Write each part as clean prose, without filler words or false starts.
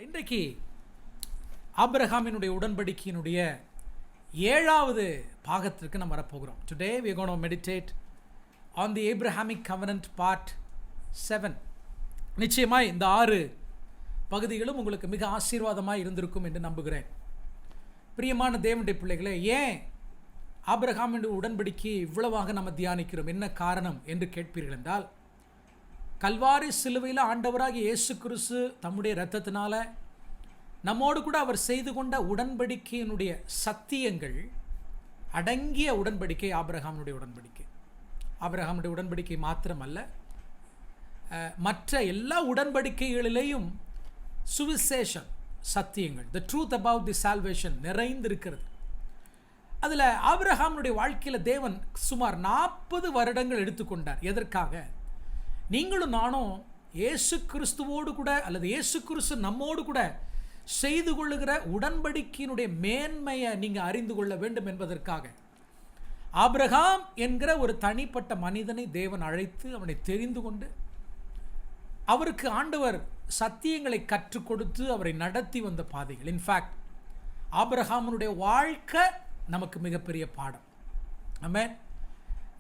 இன்றைக்கு ஆபிரகாமினுடைய உடன்படிக்கையினுடைய 7வது பாகத்திற்கு நம்ம வரப்போகிறோம். Today we are going to meditate on the Abrahamic Covenant part 7. நிச்சயமாய் இந்த 6 பகுதிகளும் உங்களுக்கு மிக ஆசீர்வாதமாக இருந்திருக்கும் என்று நம்புகிறேன். பிரியமான தேவனுடைய பிள்ளைகளே, ஏன் ஆபிரகாமினுடைய உடன்படிக்கையை இவ்வளவாக நம்ம தியானிக்கிறோம், என்ன காரணம் என்று கேட்பீர்கள் என்றால், கல்வாரி சிலுவையில் ஆண்டவராகிய இயேசு கிறிஸ்து தம்முடைய இரத்தத்தினால நம்மோடு கூட அவர் செய்து கொண்ட உடன்படிக்கையினுடைய சத்தியங்கள் அடங்கிய உடன்படிக்கை ஆபிரகாமுடைய உடன்படிக்கை. ஆபிரகாமுடைய உடன்படிக்கை மாத்திரமல்ல, மற்ற எல்லா உடன்படிக்கைகளிலேயும் சுவிசேஷம் சத்தியங்கள், the truth about the salvation நிறைந்திருக்கிறது. அதில் ஆபிரகாமுடைய வாழ்க்கையில் தேவன் சுமார் 40 வருடங்கள் எடுத்துக்கொண்டார். எதற்காக? நீங்களும் நானும் இயேசு கிறிஸ்துவோடு கூட அல்லது இயேசு கிறிஸ்து நம்மோடு கூட செய்து கொள்ளுகிற உடன்படிக்கையினுடைய மேன்மையை நீங்கள் அறிந்து கொள்ள வேண்டும் என்பதற்காக ஆபிரகாம் என்கிற ஒரு தனிப்பட்ட மனிதனை தேவன் அழைத்து அவனை தெரிந்து கொண்டு அவருக்கு ஆண்டவர் சத்தியங்களை கற்றுக் கொடுத்து அவரை நடத்தி வந்த பாதைகள். இன்ஃபேக்ட் ஆபிரகாமுடைய வாழ்க்கை நமக்கு மிகப்பெரிய பாடம். ஆமென்.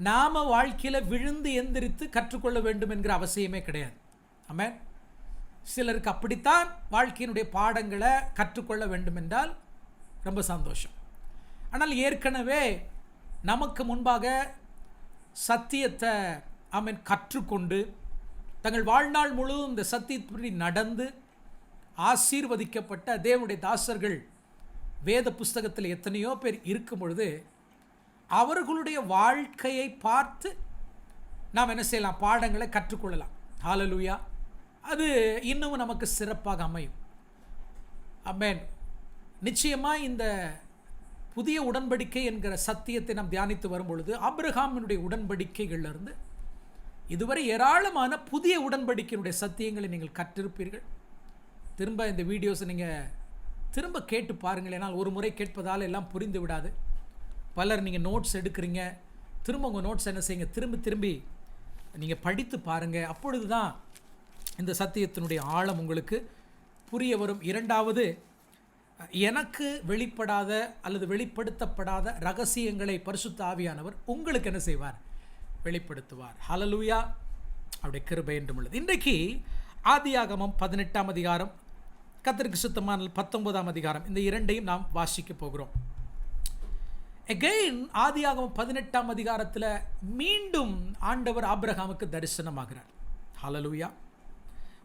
நாம வாழ்க்கையில் விழுந்து எந்திரித்து கற்றுக்கொள்ள வேண்டும் என்கிற அவசியமே கிடையாது. ஆமென். சிலருக்கு அப்படித்தான் வாழ்க்கையினுடைய பாடங்களை கற்றுக்கொள்ள வேண்டும் என்றால் ரொம்ப சந்தோஷம். ஆனால் ஏற்கனவே நமக்கு முன்பாக சத்தியத்தை கற்றுக்கொண்டு தங்கள் வாழ்நாள் முழுவதும் இந்த சத்தியப்படி நடந்து ஆசீர்வதிக்கப்பட்ட தேவனுடைய தாசர்கள் வேத புஸ்தகத்தில் எத்தனையோ பேர் இருக்கும் பொழுது அவர்களுடைய வாழ்க்கையை பார்த்து நாம் என்ன செய்யலாம்? பாடங்களை கற்றுக்கொள்ளலாம். ஹல்லேலூயா. அது இன்னும் நமக்கு சிறப்பாக அமையும். ஆமென். நிச்சயமாக இந்த புதிய உடன்படிக்கை என்கிற சத்தியத்தை நாம் தியானித்து வரும் பொழுது ஆபிரகாமினுடைய உடன்படிக்கைகளிலிருந்து இதுவரை ஏராளமான புதிய உடன்படிக்கையினுடைய சத்தியங்களை நீங்கள் கற்றிருப்பீர்கள். திரும்ப இந்த வீடியோஸை நீங்கள் திரும்ப கேட்டு பாருங்கள். ஏன்னால் ஒரு முறை கேட்பதால் எல்லாம் புரிந்து விடாது. பலர் நீங்கள் நோட்ஸ் எடுக்கிறீங்க, திரும்ப உங்கள் நோட்ஸ் என்ன செய்யுங்க, திரும்பி நீங்கள் படித்து பாருங்கள். அப்பொழுது தான் இந்த சத்தியத்தினுடைய ஆழம் உங்களுக்கு புரிய வரும். 2வது, எனக்கு வெளிப்படாத அல்லது வெளிப்படுத்தப்படாத ரகசியங்களை பரிசுத்த ஆவியானவர் உங்களுக்கு என்ன செய்வார்? வெளிப்படுத்துவார். ஹல்லேலூயா. அவருடைய கிருபை என்றும் உள்ளது. இன்றைக்கு ஆதியாகமம் 18ஆம் அதிகாரம், கர்த்தருக்கு சுத்தமான 19ஆம் அதிகாரம், இந்த 2ஐயும் நாம் வாசிக்க போகிறோம். அகைன் ஆதியாகமம் 18ஆம் அதிகாரத்தில் மீண்டும் ஆண்டவர் ஆபிரகாமுக்கு தரிசனமாகிறார். ஹல்லேலூயா.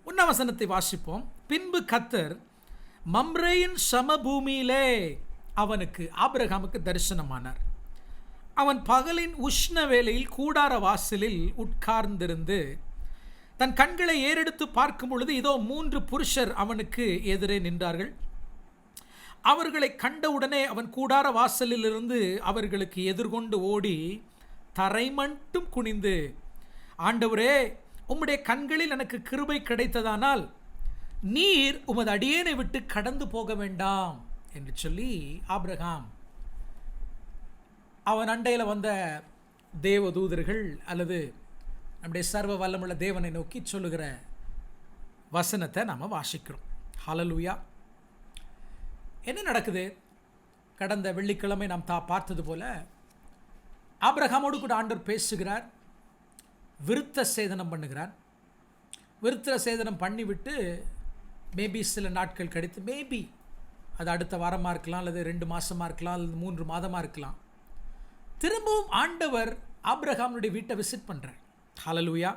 1ஆம் வசனத்தை வாசிப்போம். பின்பு கர்த்தர் மம்ரேயின் சமபூமியிலே அவனுக்கு ஆபிரகாமுக்கு தரிசனமானார். அவன் பகலின் உஷ்ண வேளையில் கூடார வாசலில் உட்கார்ந்திருந்து தன் கண்களை ஏறெடுத்து பார்க்கும் பொழுது இதோ 3 புருஷர் அவனுக்கு எதிரே நின்றார்கள். அவர்களை கண்டவுடனே அவன் கூடார வாசலிலிருந்து அவர்களுக்கு எதிர்கொண்டு ஓடி தரை மட்டும் குனிந்து, ஆண்டவரே, உம்முடைய கண்களில் எனக்கு கிருபை கிடைத்ததானால் நீர் உமது அடியேனை விட்டு கடந்து போக வேண்டாம் என்று சொல்லி ஆபிரகாம் அவன் அண்டையில் வந்த தேவதூதர்கள் அல்லது நம்முடைய சர்வ வல்லமுள்ள தேவனை நோக்கி சொல்லுகிற வசனத்தை நாம் வாசிக்கிறோம். ஹல்லேலூயா. என்ன நடக்குது? கடந்த வெள்ளிக்கிழமை நாம் பார்த்தது போல ஆபிரகாமோடு கூட ஆண்டவர் பேசுகிறார், விருத்த சேதனம் பண்ணுகிறார். விருத்த சேதனம் பண்ணிவிட்டு மேபி சில நாட்கள் கழித்து, மேபி அது அடுத்த வாரமாக இருக்கலாம், அல்லது 2 மாதமாக இருக்கலாம், அல்லது 3 மாதமாக இருக்கலாம், திரும்பவும் ஆண்டவர் ஆபிரகாமுடைய வீட்டை விசிட் பண்ணுறார். ஹல்லேலூயா.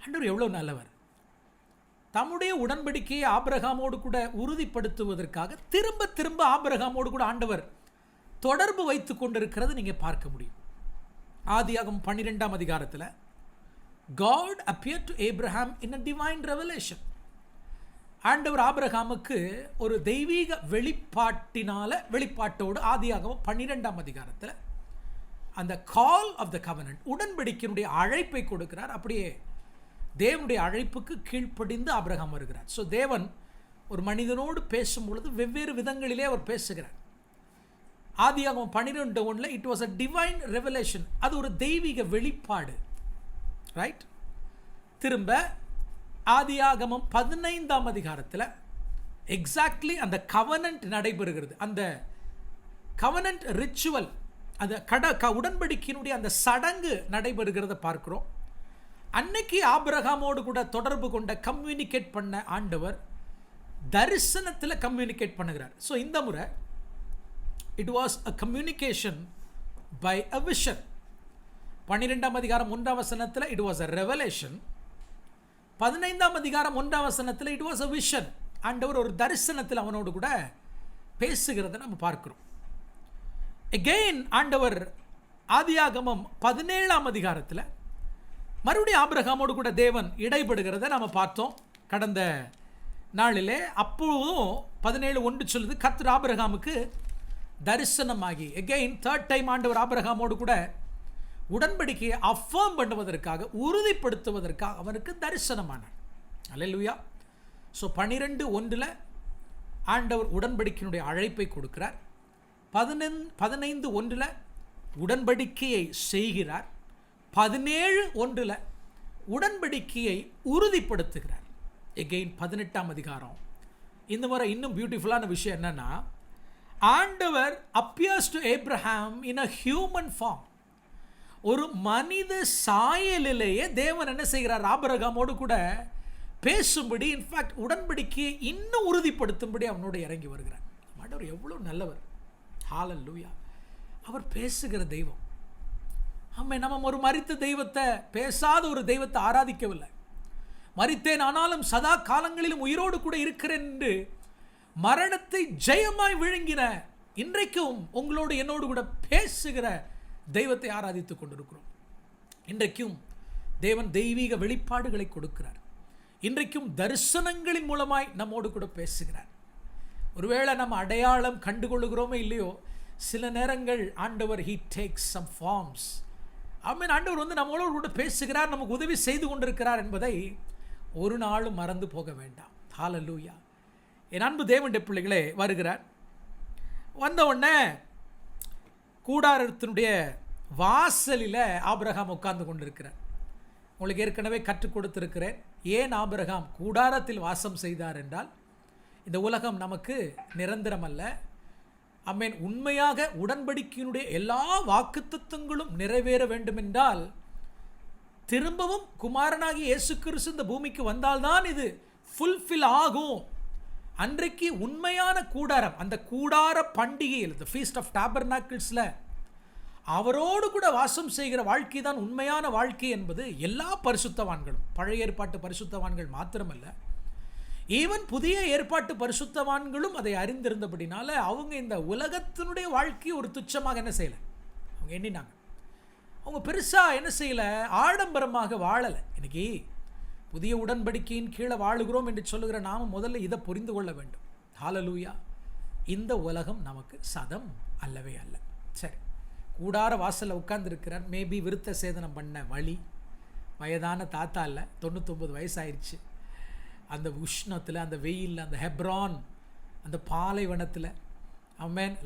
ஆண்டவர் எவ்வளோ நல்லவர்! தம்முடைய உடன்படிக்கையை ஆபிரகாமோடு கூட உறுதிப்படுத்துவதற்காக திரும்ப ஆபிரகாமோடு கூட ஆண்டவர் தொடர்பு வைத்து கொண்டிருக்கிறது நீங்கள் பார்க்க முடியும். ஆதியாகமம் 12ஆம் அதிகாரத்தில் God appeared to Abraham in a divine revelation. ஆண்டவர் ஆபிரகாமுக்கு ஒரு தெய்வீக வெளிப்பாட்டோடு ஆதியாகமம் 12ஆம் அதிகாரத்தில் அந்த கால் ஆஃப் த கவனன்ட், உடன்படிக்கையினுடைய அழைப்பை கொடுக்கிறார். அப்படியே தேவனுடைய அழைப்புக்கு கீழ்ப்படிந்து ஆபிரகாம் வருகிறார். ஸோ தேவன் ஒரு மனிதனோடு பேசும் பொழுது வெவ்வேறு விதங்களிலே அவர் பேசுகிறார். ஆதியாகமம் 12:1 it was a divine revelation, அது ஒரு தெய்வீக வெளிப்பாடு. ரைட். திரும்ப ஆதியாகமம் 15ஆம் அதிகாரத்தில் எக்ஸாக்ட்லி அந்த கவனன்ட் நடைபெறுகிறது. அந்த கவனன்ட் ரிச்சுவல், அந்த உடன்படிக்கையினுடைய அந்த சடங்கு நடைபெறுகிறத பார்க்கிறோம். அன்னைக்கு ஆபிரகாமோடு கூட தொடர்பு கொண்ட கம்யூனிகேட் பண்ண ஆண்டவர் தரிசனத்தில் கம்யூனிகேட் பண்ணுகிறார். ஸோ இந்த முறை it was a communication by a vision. 12ஆம் அதிகாரம் 1ஆம் வசனத்தில் இட் வாஸ் அ ரெவலேஷன். 15ஆம் அதிகாரம் 1ஆம் வசனத்தில் இட் வாஸ் அ விஷன். ஆண்டவர் ஒரு தரிசனத்தில் அவனோடு கூட பேசுகிறத நம்ம பார்க்கிறோம். எகெயின் ஆண்டவர் ஆதியாகமம் 17ஆம் அதிகாரத்தில் மறுபடியும் ஆபிரகாமோடு கூட தேவன் இடைபடுகிறத நம்ம பார்த்தோம் கடந்த நாளிலே. அப்போதும் 17:1 சொல்லுது, கர்த்தர் ஆபிரகாமுக்கு தரிசனமாகி எகெயின் தேர்ட் டைம் ஆண்டவர் ஆபிரகாமோடு கூட உடன்படிக்கையை அஃபர்ம் பண்ணுவதற்காக, உறுதிப்படுத்துவதற்காக அவனுக்கு தரிசனமானார். அல்லேலூயா. ஸோ 12:1 ஆண்டவர் உடன்படிக்கையினுடைய அழைப்பை கொடுக்கிறார். 15:1 உடன்படிக்கையை செய்கிறார். 17:1 உடன்படிக்கையை உறுதிப்படுத்துகிறார். எகெயின் 18ஆம் அதிகாரம் இந்த முறை இன்னும் பியூட்டிஃபுல்லான விஷயம் என்னன்னா, ஆண்டவர் appears to Abraham in a human form. ஒரு மனித சாயலிலேயே தேவன் என்ன செய்கிறார், ஆபிரகாமோடு கூட பேசும்படி, இன்ஃபேக்ட் உடன்படிக்கையை இன்னும் உறுதிப்படுத்தும்படி அவனோடு இறங்கி வருகிறார். ஆண்டவர் எவ்வளோ நல்லவர். ஹல்லேலூயா. அவர் பேசுகிற தெய்வம். நம்ம ஒரு மரித்த தெய்வத்தை, பேசாத ஒரு தெய்வத்தை ஆராதிக்கவில்லை. மரித்தேன் ஆனாலும் சதா காலங்களிலும் உயிரோடு கூட இருக்கிறேன் என்று மரணத்தை ஜெயமாய் விழுங்கின, இன்றைக்கும் உங்களோடு என்னோடு கூட பேசுகிற தெய்வத்தை ஆராதித்துக் கொண்டிருக்கிறோம். இன்றைக்கும் தேவன் தெய்வீக வெளிப்பாடுகளை கொடுக்கிறார். இன்றைக்கும் தரிசனங்களின் மூலமாய் நம்மோடு கூட பேசுகிறார். ஒருவேளை நம்ம அடையாளம் கண்டுகொள்ளுகிறோமே இல்லையோ, சில நேரங்கள் ஆண்டவர் he takes some forms. ஆண்டவர் வந்து நம்மளோடு கூட பேசுகிறார், நமக்கு உதவி செய்து கொண்டிருக்கிறார் என்பதை ஒரு நாளும் மறந்து போக வேண்டாம். ஹல்லேலூயா. என் அன்பு தேவனுடைய பிள்ளைகளே, வருகிறார். வந்த உடனே கூடாரத்தினுடைய வாசலில் ஆபிரகாம் உட்கார்ந்து கொண்டிருக்கிறார். உங்களுக்கு ஏற்கனவே கற்றுக் கொடுத்திருக்கிறேன், ஏன் ஆபிரகாம் கூடாரத்தில் வாசம் செய்தார் என்றால், இந்த உலகம் நமக்கு நிரந்தரம் அல்ல. உண்மையாக உடன்படிக்கையினுடைய எல்லா வாக்குத்தத்தங்களும் நிறைவேற வேண்டும் என்றால், திரும்பவும் குமாரனாகி இயேசு கிறிஸ்து இந்த பூமிக்கு வந்தால்தான் இது ஃபுல்ஃபில் ஆகும். அன்றைக்கு உண்மையான கூடாரம், அந்த கூடார பண்டிகையில், இந்த ஃபீஸ்ட் ஆஃப் டாபர்நாக்கிள்ஸில் அவரோடு கூட வாசம் செய்கிற வாழ்க்கை தான் உண்மையான வாழ்க்கை என்பது எல்லா பரிசுத்தவான்களும், பழைய ஏற்பாட்டு பரிசுத்தவான்கள் மாத்திரமல்ல, ஈவன் புதிய ஏற்பாட்டு பரிசுத்தவான்களும் அதை அறிந்திருந்தபடினால அவங்க இந்த உலகத்தினுடைய வாழ்க்கையை ஒரு துச்சமாக என்ன செய்யலை, அவங்க எண்ணினாங்க. அவங்க பெருசாக என்ன செய்யலை, ஆடம்பரமாக வாழலை. இன்னைக்கு புதிய உடன்படிக்கையின் கீழே வாழுகிறோம் என்று சொல்லுகிற நாம் முதல்ல இதை புரிந்து கொள்ள வேண்டும். ஹல்லேலூயா. இந்த உலகம் நமக்கு சதம் அல்லவே அல்ல. சரி, கூடார வாசலில் உட்கார்ந்துருக்கிறார். மேபி விருத்த சேதனம் பண்ண வழி, வயதான தாத்தா இல்லை, 99 வயசாயிருச்சு. அந்த உஷ்ணத்தில், அந்த வெயிலில், அந்த ஹெப்ரான், அந்த பாலைவனத்தில்,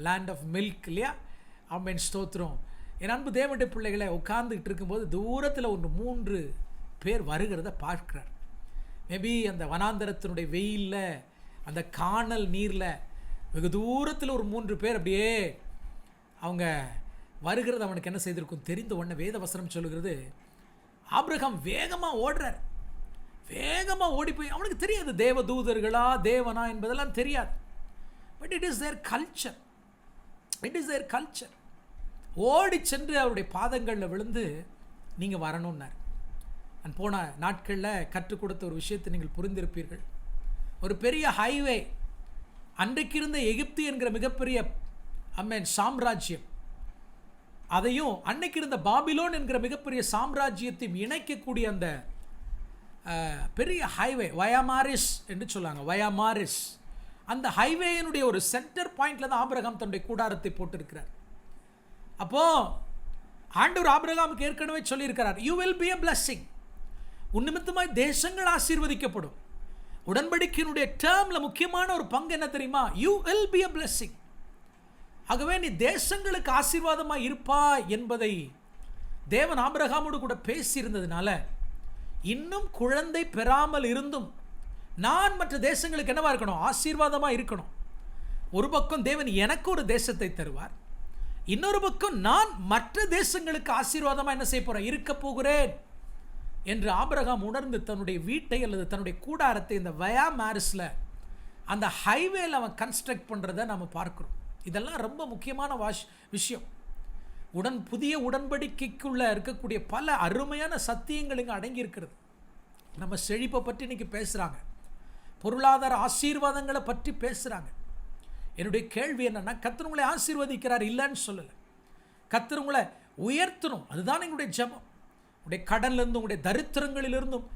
லேண்ட் ஆஃப் மில்க் இல்லையா, ஸ்தோத்திரம். என் அன்பு தேவனுடைய பிள்ளைகளை உட்கார்ந்துக்கிட்டு இருக்கும்போது தூரத்தில் ஒரு 3 பேர் வருகிறத பார்க்கிறார். மேபி அந்த வனாந்தரத்தினுடைய வெயிலில், அந்த காணல் நீரில் வெகு தூரத்தில் ஒரு 3 பேர் அப்படியே அவங்க வருகிறது அவனுக்கு என்ன செய்திருக்கும் தெரிந்த உடனே வேத வசனம் சொல்லுகிறது, ஆபிரகாம் வேகமாக ஓடுறார். வேகமாக ஓடி போய், அவனுக்கு தெரியாது தேவதூதர்களா தேவனா என்பதெல்லாம் தெரியாது. But it is their culture, it is their culture. ஓடி சென்று அவருடைய பாதங்களில் விழுந்து நீங்கள் வரணும்னார். நான் போன நாட்களில் கற்றுக் கொடுத்த ஒரு விஷயத்தை நீங்கள் புரிந்திருப்பீர்கள். ஒரு பெரிய ஹைவே, அன்றைக்கு இருந்த எகிப்து என்கிற மிகப்பெரிய சாம்ராஜ்யம், அதையும் அன்னைக்கு இருந்த பாபிலோன் என்கிற மிகப்பெரிய சாம்ராஜ்யத்தையும் இணைக்கக்கூடிய அந்த பெரிய ஹைவே, வயாமாரிஸ் என்று சொல்லுவாங்க, வயாமாரிஸ். அந்த ஹைவேயினுடைய ஒரு சென்டர் பாயிண்டில் தான் ஆபிரகாம் தன்னுடைய கூடாரத்தை போட்டிருக்கிறார். அப்போது ஆண்டவர் ஆபிரகாமுக்கு ஏற்கனவே சொல்லியிருக்கிறார், you will B a blessing. உன் நிமித்தமாய் தேசங்கள் ஆசீர்வதிக்கப்படும். உடன்படிக்கையினுடைய டேர்மில் முக்கியமான ஒரு பங்கு என்ன தெரியுமா, you will B a blessing. ஆகவே நீ தேசங்களுக்கு ஆசீர்வாதமாக இருப்பா என்பதை தேவன் ஆபிரகாமோடு கூட பேசியிருந்ததுனால, இன்னும் குழந்தை பெறாமல் இருந்தும் நான் மற்ற தேசங்களுக்கு என்னவா இருக்கணும்? ஆசீர்வாதமாக இருக்கணும். ஒரு பக்கம் தேவன் எனக்கு ஒரு தேசத்தை தருவார், இன்னொரு பக்கம் நான் மற்ற தேசங்களுக்கு ஆசீர்வாதமாக என்ன செய்ய போகிறேன்? இருக்க போகிறேன் என்று ஆபிரகாம் உணர்ந்து தன்னுடைய வீட்டை அல்லது தன்னுடைய கூடாரத்தை இந்த வயா மாரிஸில் அந்த ஹைவேல அவன் கன்ஸ்ட்ரக்ட் பண்ணுறதை நம்ம பார்க்குறோம். இதெல்லாம் ரொம்ப முக்கியமான விஷயம். புதிய உடன்படிக்கைக்குள்ளே இருக்கக்கூடிய பல அருமையான சத்தியங்கள் இங்கே அடங்கி இருக்கிறது. நம்ம செழிப்பை பற்றி இன்றைக்கி பேசுகிறாங்க, பொருளாதார ஆசீர்வாதங்களை பற்றி பேசுகிறாங்க. என்னுடைய கேள்வி என்னென்னா, கர்த்தர் உங்களை ஆசீர்வதிக்கிறார், இல்லைன்னு சொல்லலை. கர்த்தர் உங்களை உயர்த்தணும், அதுதான் எங்களுடைய ஜெபம். உங்களுடைய கடன்லேருந்தும் உங்களுடைய தரித்திரங்களிலிருந்தும்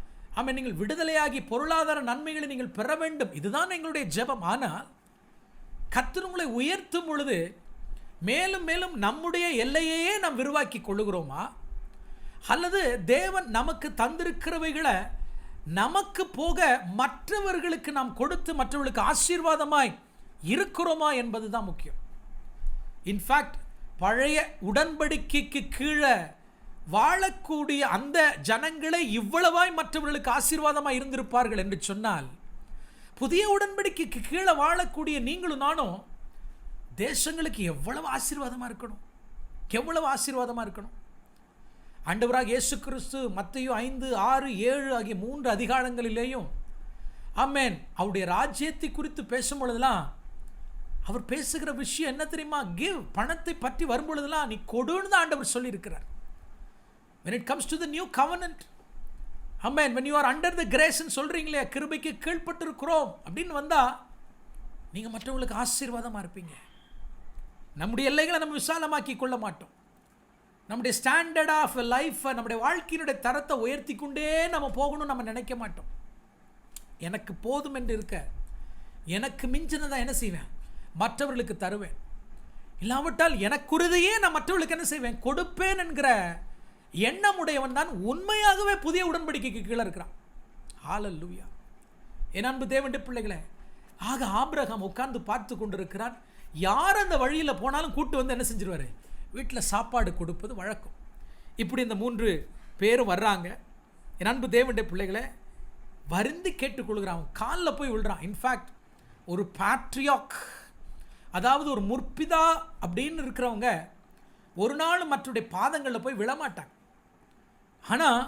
நீங்கள் விடுதலையாகி பொருளாதார நன்மைகளை நீங்கள் பெற வேண்டும், இதுதான் எங்களுடைய ஜெபம். ஆனால் கர்த்தர் உங்களை உயர்த்தும் பொழுது மேலும் மேலும் நம்முடைய எல்லையையே நாம் விரிவாக்கி கொள்ளுகிறோமா, அல்லது தேவன் நமக்கு தந்திருக்கிறவைகளை நமக்கு போக மற்றவர்களுக்கு நாம் கொடுத்து மற்றவர்களுக்கு ஆசீர்வாதமாய் இருக்கிறோமா என்பது தான் முக்கியம். இன்ஃபேக்ட் பழைய உடன்படிக்கைக்கு கீழே வாழக்கூடிய அந்த ஜனங்களே இவ்வளவாய் மற்றவர்களுக்கு ஆசீர்வாதமாக இருந்திருப்பார்கள் என்று சொன்னால், புதிய உடன்படிக்கைக்கு கீழே வாழக்கூடிய நீங்களும் நானும் தேசங்களுக்கு எவ்வளவு ஆசீர்வாதமாக இருக்கணும், எவ்வளவு ஆசீர்வாதமாக இருக்கணும். ஆண்டவராக இயேசு கிறிஸ்து மத்தேயு 5, 6, 7 ஆகிய 3 அதிகாரங்களிலேயும் அவருடைய ராஜ்யத்தை குறித்து பேசும் பொழுதுலாம் அவர் பேசுகிற விஷயம் என்ன தெரியுமா? கிவ். பணத்தை பற்றி வரும்பொழுதுலாம் நீ கொடுன்னு தான் ஆண்டவர் சொல்லியிருக்கிறார். when it comes to the new covenant, when you are under the grace ன்னு சொல்றீங்களே, கிருபைக்கு கீழ்ப்பட்டு இருக்கிறோம் அப்படின்னு வந்தா நீங்க மற்றவங்களுக்கு ஆசீர்வாதமா இருப்பீங்க. நம்முடைய எல்லைகளை நம்ம விசாலமாக்கி கொள்ள மாட்டோம். நம்முடைய ஸ்டாண்டர்ட் ஆஃப் லைஃப், நம்முடைய வாழ்க்கையினுடைய தரத்தை உயர்த்தி கொண்டே நம்ம போகணும்னு நம்ம நினைக்க மாட்டோம். எனக்கு போதும் என்று இருக்க, எனக்கு மிஞ்சினதான் என்ன செய்வேன்? மற்றவர்களுக்கு தருவேன். இல்லாவிட்டால் எனக்குறுதியே நான் மற்றவர்களுக்கு என்ன செய்வேன்? கொடுப்பேன் என்கிற எண்ணமுடையவன் தான் உண்மையாகவே புதிய உடன்படிக்கைக்கு கீழே இருக்கிறான். ஹல்லேலூயா. என் அன்பு தேவனுடைய பிள்ளைகளே, ஆக ஆபிரகாம் உட்கார்ந்து பார்த்து கொண்டிருக்கிறான். யார் அந்த வழியில் போனாலும் கூட்டு வந்து என்ன செஞ்சிருவாரு? வீட்டில் சாப்பாடு கொடுப்பது வழக்கம். இப்படி இந்த 3 பேரும் வர்றாங்க. என் அன்பு தேவனுடைய பிள்ளைகளை வருந்தி கேட்டுக்கொள்கிறான். அவன் காலில் போய் விழுறான். இன்ஃபேக்ட் ஒரு பேட்ரியாக், அதாவது ஒரு முற்பிதா அப்படின்னு இருக்கிறவங்க ஒரு நாள் மற்றவருடைய பாதங்களில் போய் விழமாட்டாங்க. ஆனால்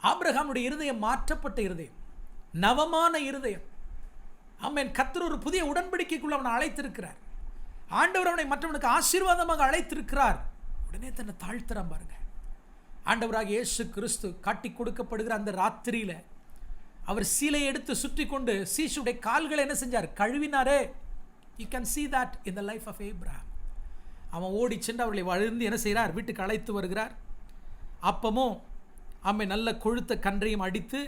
ஆபிரகாமுடைய இருதயம் மாற்றப்பட்ட இருதயம், நவமான இருதயம். கர்த்தர் ஒரு புதிய உடன்படிக்கைக்குள்ள அவனை அழைத்திருக்கிறார். ஆண்டவர் அவனை மற்றவனுக்கு ஆசீர்வாதமாக அழைத்திருக்கிறார். உடனே தன்னை தாழ்த்துறான் பாருங்க. ஆண்டவராக இயேசு கிறிஸ்து காட்டி கொடுக்கப்படுகிற அந்த ராத்திரியில் அவர் சீலையை எடுத்து சுற்றி கொண்டு சீஷுடைய கால்களை என்ன செஞ்சார்? கழுவினாரே. You can see that in the life of Abraham. அவன் ஓடி சென்று அவர்களை வழுந்து என்ன செய்கிறார்? வீட்டுக்கு அழைத்து வருகிறார். அப்பமும் நல்ல கொழுத்த கன்றையும் அடித்து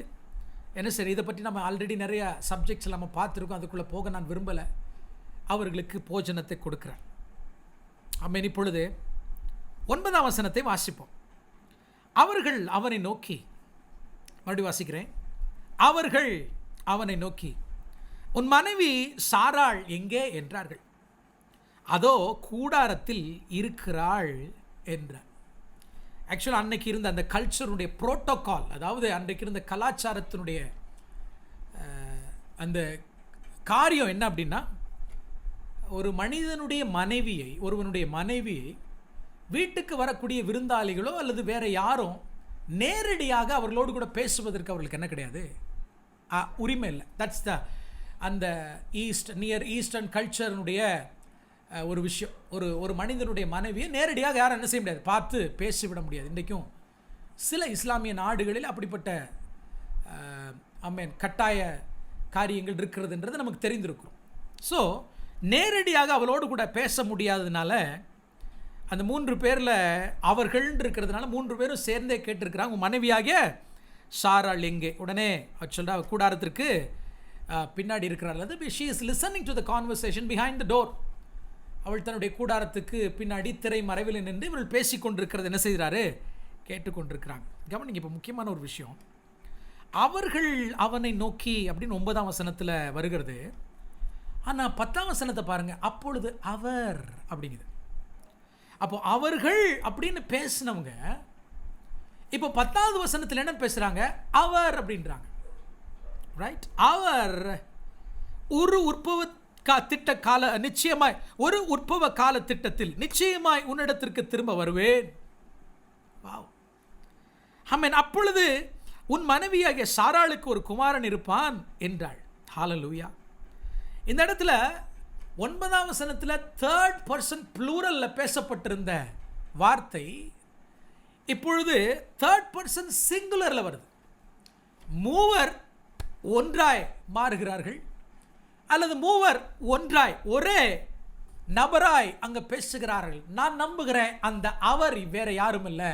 என்ன சரி, இதை பற்றி நம்ம ஆல்ரெடி நிறைய சப்ஜெக்ட்ஸ் நம்ம பார்த்துருக்கோம், அதுக்குள்ளே போக நான் விரும்பலை. அவர்களுக்கு போஜனத்தை கொடுக்கிறார். இப்பொழுது 9ஆம் வசனத்தை வாசிப்போம். அவர்கள் அவனை நோக்கி, மறுபடியும் வாசிக்கிறேன். அவர்கள் அவனை நோக்கி, உன் மனைவி சாராள் எங்கே என்றார்கள். அதோ கூடாரத்தில் இருக்கிறாள் என்றார். ஆக்சுவலாக அன்னைக்கு இருந்த அந்த கல்ச்சருடைய புரோட்டோகால், அதாவது அன்றைக்கு இருந்த கலாச்சாரத்தினுடைய அந்த காரியம் என்ன அப்படின்னா, ஒரு மனிதனுடைய மனைவியை, ஒருவனுடைய மனைவியை வீட்டுக்கு வரக்கூடிய விருந்தாளிகளோ அல்லது வேற யாரும் நேரடியாக அவர்களோடு கூட பேசுவதற்கு அவர்களுக்கு என்ன கிடையாது? உரிமை இல்லை. தட்ஸ் த அந்த நியர் ஈஸ்டர்ன் கல்ச்சருடைய ஒரு விஷயம். ஒரு மனிதனுடைய மனைவியை நேரடியாக யாரும் என்ன செய்ய முடியாது? பார்த்து பேசிவிட முடியாது. இன்றைக்கும் சில இஸ்லாமிய நாடுகளில் அப்படிப்பட்ட கட்டாய காரியங்கள் இருக்கிறதுன்றது நமக்கு தெரிந்திருக்கிறோம். ஸோ நேரடியாக அவளோடு கூட பேச முடியாததுனால அந்த 3 பேரில் அவர்கள் இருக்கிறதுனால 3 பேரும் சேர்ந்தே கேட்டிருக்கிறாங்க, உங்கள் மனைவியாகிய சாராள் எங்கே? உடனே சொல்கிறா, கூடாரத்திற்கு பின்னாடி இருக்கிறாள். அது she is listening to the conversation behind the door. அவள் தன்னுடைய கூடாரத்துக்கு பின்னாடி திரை மறைவில் நின்று இவர்கள் பேசி கொண்டிருக்கிறது என்ன செய்கிறாரு? கேட்டுக்கொண்டிருக்கிறாங்க. கவனிங்க, இப்போ முக்கியமான ஒரு விஷயம். அவர்கள் அவனை நோக்கி அப்படின்னு 9ஆம் வசனத்தில் வருகிறது. ஆனால் 10ஆம் வசனத்தை பாருங்கள். அப்பொழுது அவர் அப்படிங்குது. அப்போ அவர்கள் அப்படின்னு பேசினவங்க இப்போ 10வது வசனத்தில் என்ன பேசுகிறாங்க? அவர் அப்படின்றாங்க. ரைட். அவர் ஒரு உற்பவ திட்ட கால நிச்சயமாய் ஒரு உற்பவ கால திட்டத்தில் நிச்சயமாய் உன்னிடத்திற்கு திரும்ப வருவேன். ஆமென். அப்பொழுது உன் மனைவியாகிய சாராளுக்கு ஒரு குமாரன் இருப்பான் என்றாள். ஹல்லேலூயா. இந்த இடத்துல 9ஆம் வசனத்தில் 3rd person ப்ளூரல்ல பேசப்பட்டிருந்த வார்த்தை இப்பொழுது 3rd person சிங்குலர்ல வருது. மூவர் ஒன்றாய் மாறுகிறார்கள், அல்லது மூவர் ஒன்றாய் ஒரே நபராய் அங்க பேசுகிறார்கள். நான் நம்புகிறேன் அந்த அவர் வேற யாரும் இல்லை,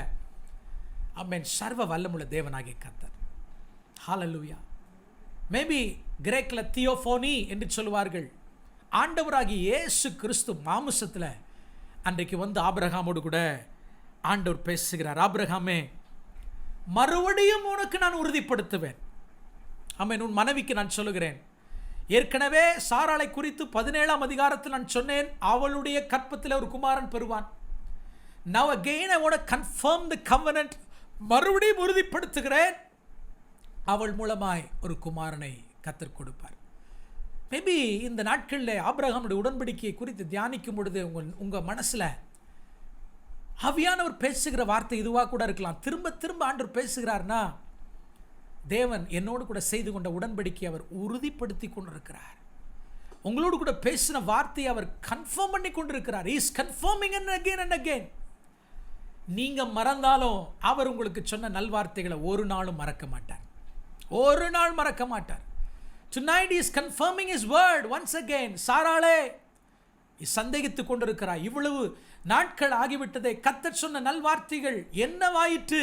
ஆமென், சர்வ வல்லமுள்ள தேவனாகிய கர்த்தர். ஹல்லேலூயா. மேபி கிரேக்கில் தியோஃபோனி என்று சொல்லுவார்கள். ஆண்டவராகிய இயேசு கிறிஸ்து மாம்சத்தில் அன்றைக்கு வந்து ஆபிரகாமோடு கூட ஆண்டவர் பேசுகிறார். ஆபிரகாமே, மறுபடியும் உனக்கு நான் உறுதிப்படுத்துவேன். ஆமென். உன் மனைவிக்கு நான் சொல்லுகிறேன், ஏற்கனவே சாராளை குறித்து 17ஆம் அதிகாரத்தில் நான் சொன்னேன், அவளுடைய கற்பத்தில் ஒரு குமாரன் பெறுவான். Now again I want to confirm the covenant. மறுபடியும் உறுதிப்படுத்துகிறேன், அவள் மூலமாய் ஒரு குமாரனை கர்த்தர் கொடுப்பார். மேபி இந்த நாட்களில் ஆபிரகாமுடைய உடன்படிக்கையை குறித்து தியானிக்கும் பொழுது உங்கள் மனசில் ஆவியானவர் பேசுகிற வார்த்தை இதுவாக கூட இருக்கலாம். திரும்ப திரும்ப ஆண்டவர் பேசுகிறார்னா, தேவன் என்னோடு கூட செய்து கொண்ட உடன்படிக்கை அவர் உறுதிப்படுத்தி கொண்டிருக்கிறார். உங்களோடு கூட பேசின வார்த்தையை அவர் கன்ஃபார்ம் பண்ணி கொண்டிருக்கிறார். He is confirming again and again. நீங்க மறந்தாலும் அவர் உங்களுக்கு சொன்ன நல்வார்த்தைகளை ஒரு நாளும் மறக்க மாட்டார், ஒரு நாள் மறக்க மாட்டார். Tonight he is confirming his word once again. சாராளே, சந்தேகித்துக் கொண்டிருக்கிறார், இவ்வளவு நாட்கள் ஆகிவிட்டதே, கர்த்தர் சொன்ன நல்வார்த்தைகள் என்னவாயிற்று?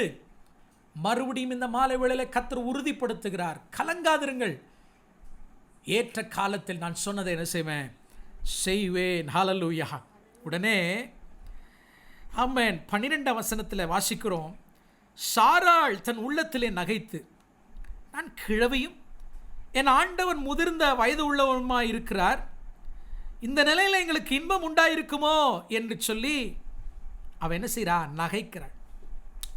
மறுபடியும் இந்த மாலை வேளையிலே கர்த்தர் உறுதிப்படுத்துகிறார். கலங்காதிருங்கள், ஏற்ற காலத்தில் நான் சொன்னதை என்ன செய்வேன். ஹல்லேலூயா. உடனே ஆமென் 12ஆம் வசனத்தில் வாசிக்கிறோம், சாராள் தன் உள்ளத்திலே நகைத்து, நான் கிழவியும் என் ஆண்டவன் முதிர்ந்த வயது உள்ளவனுமாய் இருக்கிறார், இந்த நிலையில் எங்களுக்கு இன்பம் உண்டாயிருக்குமோ என்று சொல்லி அவன் என்ன செய்கிறா? நகைக்கிறாள்.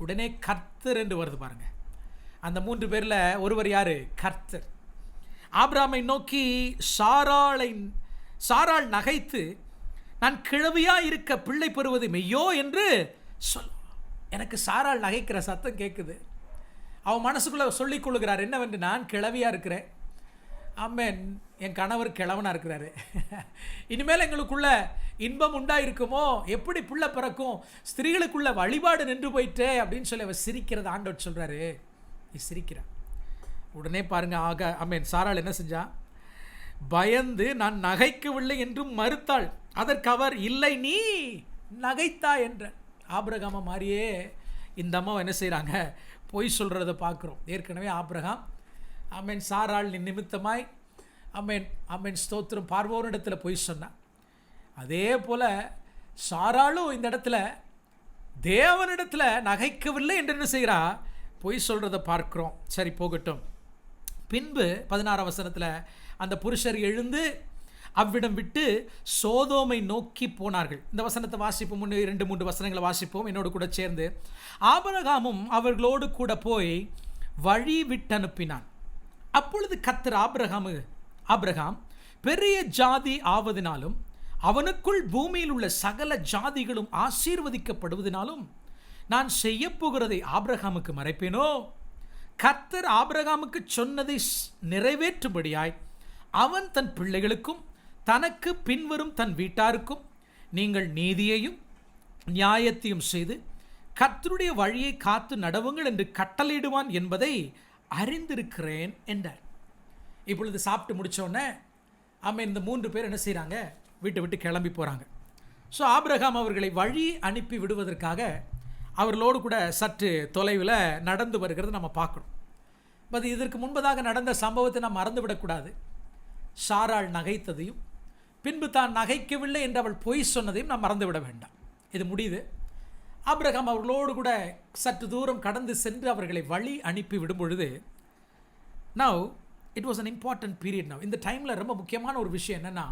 உடனே கர்த்தர் என்று வருது பாருங்க. அந்த 3 பேரில் ஒருவர் யாரு? கர்த்தர். ஆபிரகாமை நோக்கி சாராள் நகைத்து, நான் கிழவியா இருக்க பிள்ளை பெறுவது மெய்யோ என்று சொல். எனக்கு சாராள் நகைக்கிற சத்தம் கேட்குது. அவன் மனசுக்குள்ள சொல்லிக் கொள்ளுகிறார் என்னவென்று, நான் கிழவியா இருக்கிறேன், ஆமென், என் கணவர் கிழவனா இருக்கிறாரு, இனிமேல் எங்களுக்குள்ள இன்பம் உண்டாயிருக்குமோ, எப்படி பிள்ளை பிறக்கும், ஸ்திரீகளுக்குள்ள வழிபாடு நின்று போயிட்டே அப்படின்னு சொல்லி அவர் சிரிக்கிறது ஆண்டவர் சொல்றாரு. நீ சிரிக்கிறார். உடனே பாருங்க, ஆமென், சாராள் என்ன செஞ்சா? பயந்து நான் நகைக்கவில்லை என்றும் மறுத்தாள். அதற்கு அவர், இல்லை நீ நகைத்தா என்ற. ஆபிரகாம மாதிரியே இந்த அம்மா என்ன செய்கிறாங்க? பொய் சொல்கிறத பார்க்குறோம். ஏற்கனவே ஆபிரகாம் ஆமென் சாராள் நிமித்தமாய் ஆமென் ஸ்தோத்திரம் பார்வோனிடத்தில் பொய் சொன்னான். அதே போல் சாராளும் இந்த இடத்துல தேவனிடத்தில் நகைக்கவில்லை என்று என்ன செய்கிறா? பொய் சொல்கிறத பார்க்குறோம். சரி, போகட்டும். பின்பு 16ஆம் வசனத்தில் அந்த புருஷர் எழுந்து அவ்விடம் விட்டு சோதோமை நோக்கி போனார்கள். இந்த வசனத்தை வாசிப்போம், 2-3 வசனங்களை வாசிப்போம் என்னோடு கூட சேர்ந்து. ஆபிரகாமும் அவர்களோடு கூட போய் வழி விட்டு அனுப்பினான். அப்பொழுது கர்த்தர் ஆபிரகாம் பெரிய ஜாதி ஆவதினாலும் அவனுக்குள் பூமியில் உள்ள சகல ஜாதிகளும் ஆசீர்வதிக்கப்படுவதினாலும் நான் செய்ய போகிறதை ஆபிரகாமுக்கு மறைப்பேனோ? கர்த்தர் ஆபிரகாமுக்கு சொன்னதை நிறைவேற்றும்படியாய் அவன் தன் பிள்ளைகளுக்கும் தனக்கு பின்வரும் தன் வீட்டாருக்கும் நீங்கள் நீதியையும் நியாயத்தையும் செய்து கர்த்தருடைய வழியை காத்து நடவுங்கள் என்று கட்டளையிடுவான் என்பதை அறிந்திருக்கிறேன் என்றார். இப்பொழுது சாப்பிட்டு முடித்தோடனே இந்த 3 பேர் என்ன செய்கிறாங்க? வீட்டை விட்டு கிளம்பி போகிறாங்க. ஸோ ஆபிரகாம் அவர்களை வழி அனுப்பி விடுவதற்காக அவர்களோடு கூட சற்று தொலைவில் நடந்து வருகிறது நம்ம பார்க்கணும். பட் இதற்கு முன்பதாக நடந்த சம்பவத்தை நாம் மறந்துவிடக்கூடாது. சாராள் நகைத்ததையும் பின்பு தான் நகைக்கவில்லை என்று அவள் பொய் சொன்னதையும் நாம் மறந்துவிட வேண்டாம். இது முடியுது. ஆபிரகாம் அவர்களோடு கூட சற்று தூரம் கடந்து சென்று அவர்களை வழி அனுப்பி விடும் பொழுது, now it was an important period. Now இந்த டைமில் ரொம்ப முக்கியமான ஒரு விஷயம் என்னென்னா,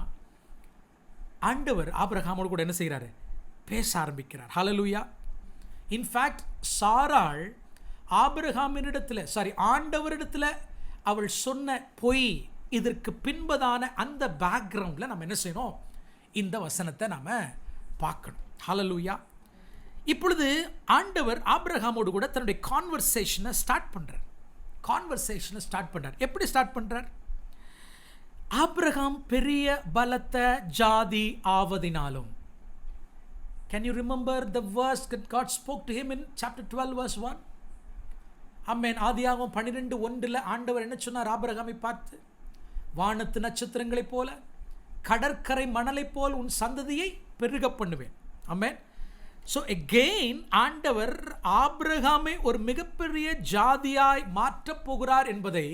ஆண்டவர் ஆபிரகாமோடு கூட என்ன செய்கிறாரு? பேச ஆரம்பிக்கிறார். ஹல்லேலூயா. இன்ஃபேக்ட் சாராள் ஆண்டவரிடத்தில் அவள் சொன்ன பொய், இதற்கு பின்பதான அந்த பேக்ரவுண்டில் நம்ம என்ன செய்யணும், இந்த வசனத்தை நாம் பார்க்கணும். ஹல்லேலூயா. இப்பொழுது ஆண்டவர் ஆபிரகாமோடு கூட தன்னுடைய கான்வர்சேஷனை ஸ்டார்ட் பண்ணுறார். எப்படி ஸ்டார்ட் பண்ணுறார்? ஆபிரகாம் பெரிய பலத்த ஜாதி ஆவதினாலும். Can you remember the verse that God spoke to him in chapter 12 verse 1? ஆமென். ஆதியாகமம் 12:1 ஆண்டவர் என்ன சொன்னார் ஆபிரகாமை பார்த்து? வானத்து நட்சத்திரங்களைப் போல, கடற்கரை மணலைப் போல் உன் சந்ததியை பெருக பண்ணுவேன். ஆமென். ஸோ again ஆண்டவர் ஆபிரகாமை ஒரு மிகப்பெரிய ஜாதியாய் மாற்றப் போகிறார் என்பதை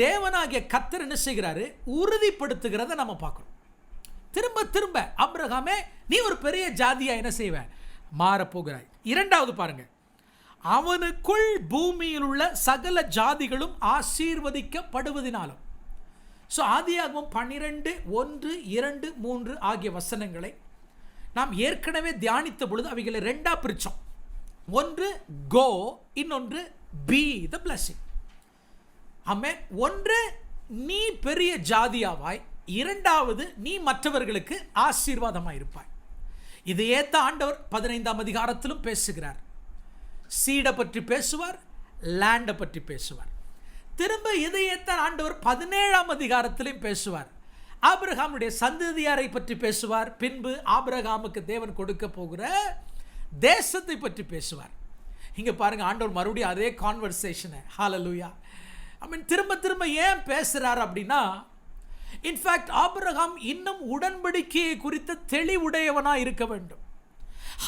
தேவனாகிய கர்த்தர் என்ன செய்கிறாரு, உறுதிப்படுத்துகிறத நம்ம பார்க்கிறோம். திரும்ப திரும்ப ஆபிரகாமே நீ ஒரு பெரிய ஜாதியா என்ன செய்வ, மாறப்போகிறாய். இரண்டாவது பாருங்க, அவனுக்குள் பூமியில் உள்ள சகல ஜாதிகளும் ஆசீர்வதிக்கப்படுவதினாலும். ஸோ ஆதியாகமம் 12, 1, 2, 3 ஆகிய வசனங்களை நாம் ஏற்கனவே தியானித்த பொழுது அவைகளை ரெண்டா பிரித்தோம். ஒன்று கோ, இன்னொன்று பி த பிளஸிங். ஆமென். ஒன்று நீ பெரிய ஜாதியாவாய், இரண்டாவது நீ மற்றவர்களுக்கு ஆசீர்வாதமாய் இருப்பாய். இதையே தான் ஆண்டவர் 15ஆம் அதிகாரத்திலும் பேசுகிறார். சீடை பற்றி பேசுவார், லேண்டை பற்றி பேசுவார். திரும்ப இதையே தான் ஆண்டவர் 17ஆம் அதிகாரத்திலும் பேசுவார். ஆபிரகாமுடைய சந்ததியாரை பற்றி பேசுவார். பின்பு ஆபிரகாமுக்கு தேவன் கொடுக்க போகிற தேசத்தை பற்றி பேசுவார். இங்க பாருங்க, ஆண்டவர் மறுபடியும் அதே கான்வர்சேஷனை, ஹல்லேலூயா, ஐ மீன் திரும்ப திரும்ப ஏன் பேசுறார் அப்படின்னா, இன்ஃபேக்ட் ஆபிரகாம் இன்னும் உடன்படிக்கையை குறித்த தெளிவுடையவனா இருக்க வேண்டும்.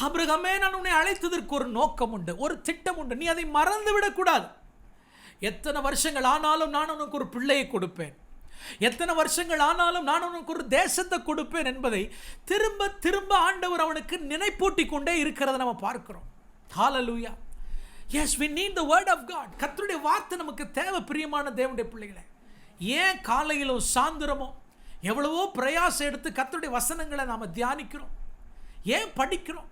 ஆபிரகாமே, நான் உன்னை அழைத்ததற்கு ஒரு நோக்கம் உண்டு, ஒரு திட்டம் உண்டு, நீ அதை மறந்து விடக்கூடாது. எத்தனை வருஷங்கள் ஆனாலும் நான் உனக்கு ஒரு பிள்ளையை கொடுப்பேன், எத்தனை வருஷங்கள் ஆனாலும் நான் உனக்கு ஒரு தேசத்தை கொடுப்பேன் என்பதை திரும்ப திரும்ப ஆண்டவர் அவனுக்கு நினைப்பூட்டி கொண்டே இருக்கிறத நம்ம பார்க்கிறோம். ஹல்லேலூயா. Yes, we need the word of God. கர்த்தருடைய வார்த்தை நமக்கு தேவை. பிரியமான தேவனுடைய பிள்ளைகளே, ஏன் காலையிலும் சாயந்தரமும் எவ்வளவோ பிரயாசம் எடுத்து கர்த்தருடைய வசனங்களை நாம் தியானிக்கிறோம், ஏன் படிக்கிறோம்?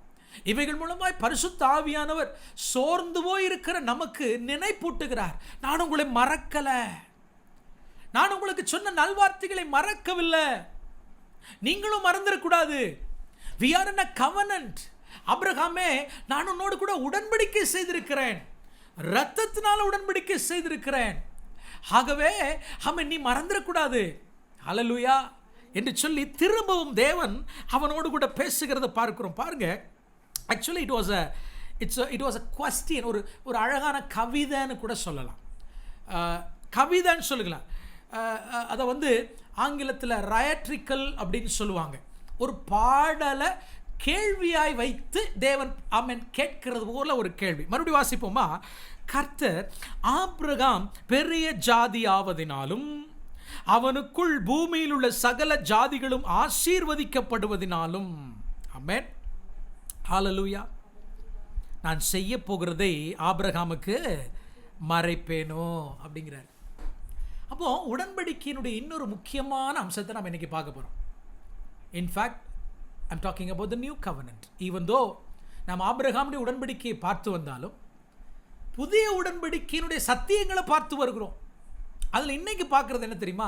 இவைகள் மூலமாய் பரிசுத்த ஆவியானவர் சோர்ந்து போய் இருக்கிற நமக்கு நினைப்பூட்டுகிறார். நான் உங்களை மறக்கல, நான் உங்களுக்கு சொன்ன நல்வார்த்தைகளை மறக்கவில்லை, நீங்களும் மறந்துடக்கூடாது. We are in a covenant. ஆபிரகாமே, நான் உன்னோடு கூட உடன்படிக்கை செய்திருக்கிறேன், இரத்தத்தினால உடன்படிக்கை செய்திருக்கிறேன், ஆகவே நீ மறந்துடக்கூடாது. ஹல்லேலூயா என்று சொல்லி திரும்பவும் தேவன் அவனோடு கூட பேசுகிறத பார்க்கிறோம். பாருங்க, actually it was a question. ஒரு அழகான கவிதைன்னு கூட சொல்லலாம், கவிதைன்னு சொல்லுங்களா. அதை ஆங்கிலத்தில் ரயட்ரிக்கல் அப்படின்னு சொல்லுவாங்க. ஒரு பாடலை கேள்வியாய் வைத்து தேவன் ஆமென் கேட்கிறது போல ஒரு கேள்வி. மறுபடியும் வாசிப்போமா? கர்த்தர் ஆபிரகாம் பெரிய ஜாதி ஆவதினாலும் அவனுக்குள் பூமியில் உள்ள சகல ஜாதிகளும் ஆசீர்வதிக்கப்படுவதினாலும். ஆமென். ஹல்லேலூயா. நான் செய்ய போகிறதை ஆபிரகாமுக்கு மறைப்பேனோ அப்படிங்கிறார். அப்போ உடன்படிக்கையினுடைய இன்னொரு முக்கியமான அம்சத்தை நாம் இன்னைக்கு பார்க்க போறோம். In fact I'm talking about the new covenant. Even though நாம் ஆபிரகாமுடைய உடன்படிக்கையை பார்த்து வந்தாலும் புதிய உடன்படிக்கையினுடைய சத்தியங்களை பார்த்து வருகிறோம். அதில் இன்னைக்கு பார்க்கறது என்ன தெரியுமா?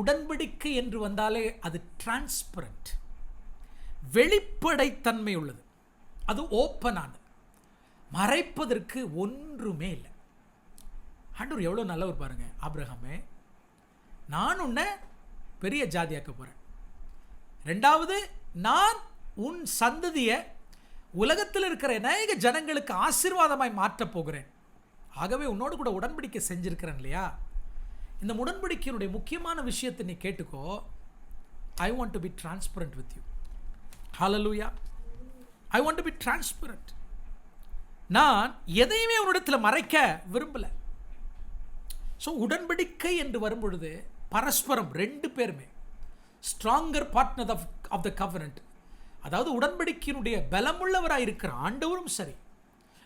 உடன்படிக்கை என்று வந்தாலே அது டிரான்ஸ்பரண்ட், வெளிப்படைத்தன்மை உள்ளது, அது ஓப்பனானது, மறைப்பதற்கு ஒன்றுமே இல்லை. ஆண்டவர் எவ்வளோ நல்லவர் பாருங்க. ஆபிரகாமே, நான் உன்னை பெரிய ஜாதியாக்க போகிறேன், ரெண்டாவது நான் உன் சந்ததியை உலகத்தில் இருக்கிற அநேக ஜனங்களுக்கு ஆசீர்வாதமாய் மாற்றப் போகிறேன், ஆகவே உன்னோடு கூட உடன்படிக்கை செஞ்சிருக்கிறேன் இல்லையா? இந்த உடன்படிக்கையினுடைய முக்கியமான விஷயத்தை நீ கேட்டுக்கோ. I want to be transparent with you. Hallelujah. I want to be transparent. நான் எதையுமே உன்னிடத்தில் மறைக்க விரும்பலை. ஸோ உடன்படிக்கை என்று வரும்பொழுது பரஸ்பரம் ரெண்டு பேருமே stronger partner of the covenant, அதாவது உடன்படிக்கையினுடைய பலமுள்ளவராக இருக்கிற ஆண்டவரும் சரி,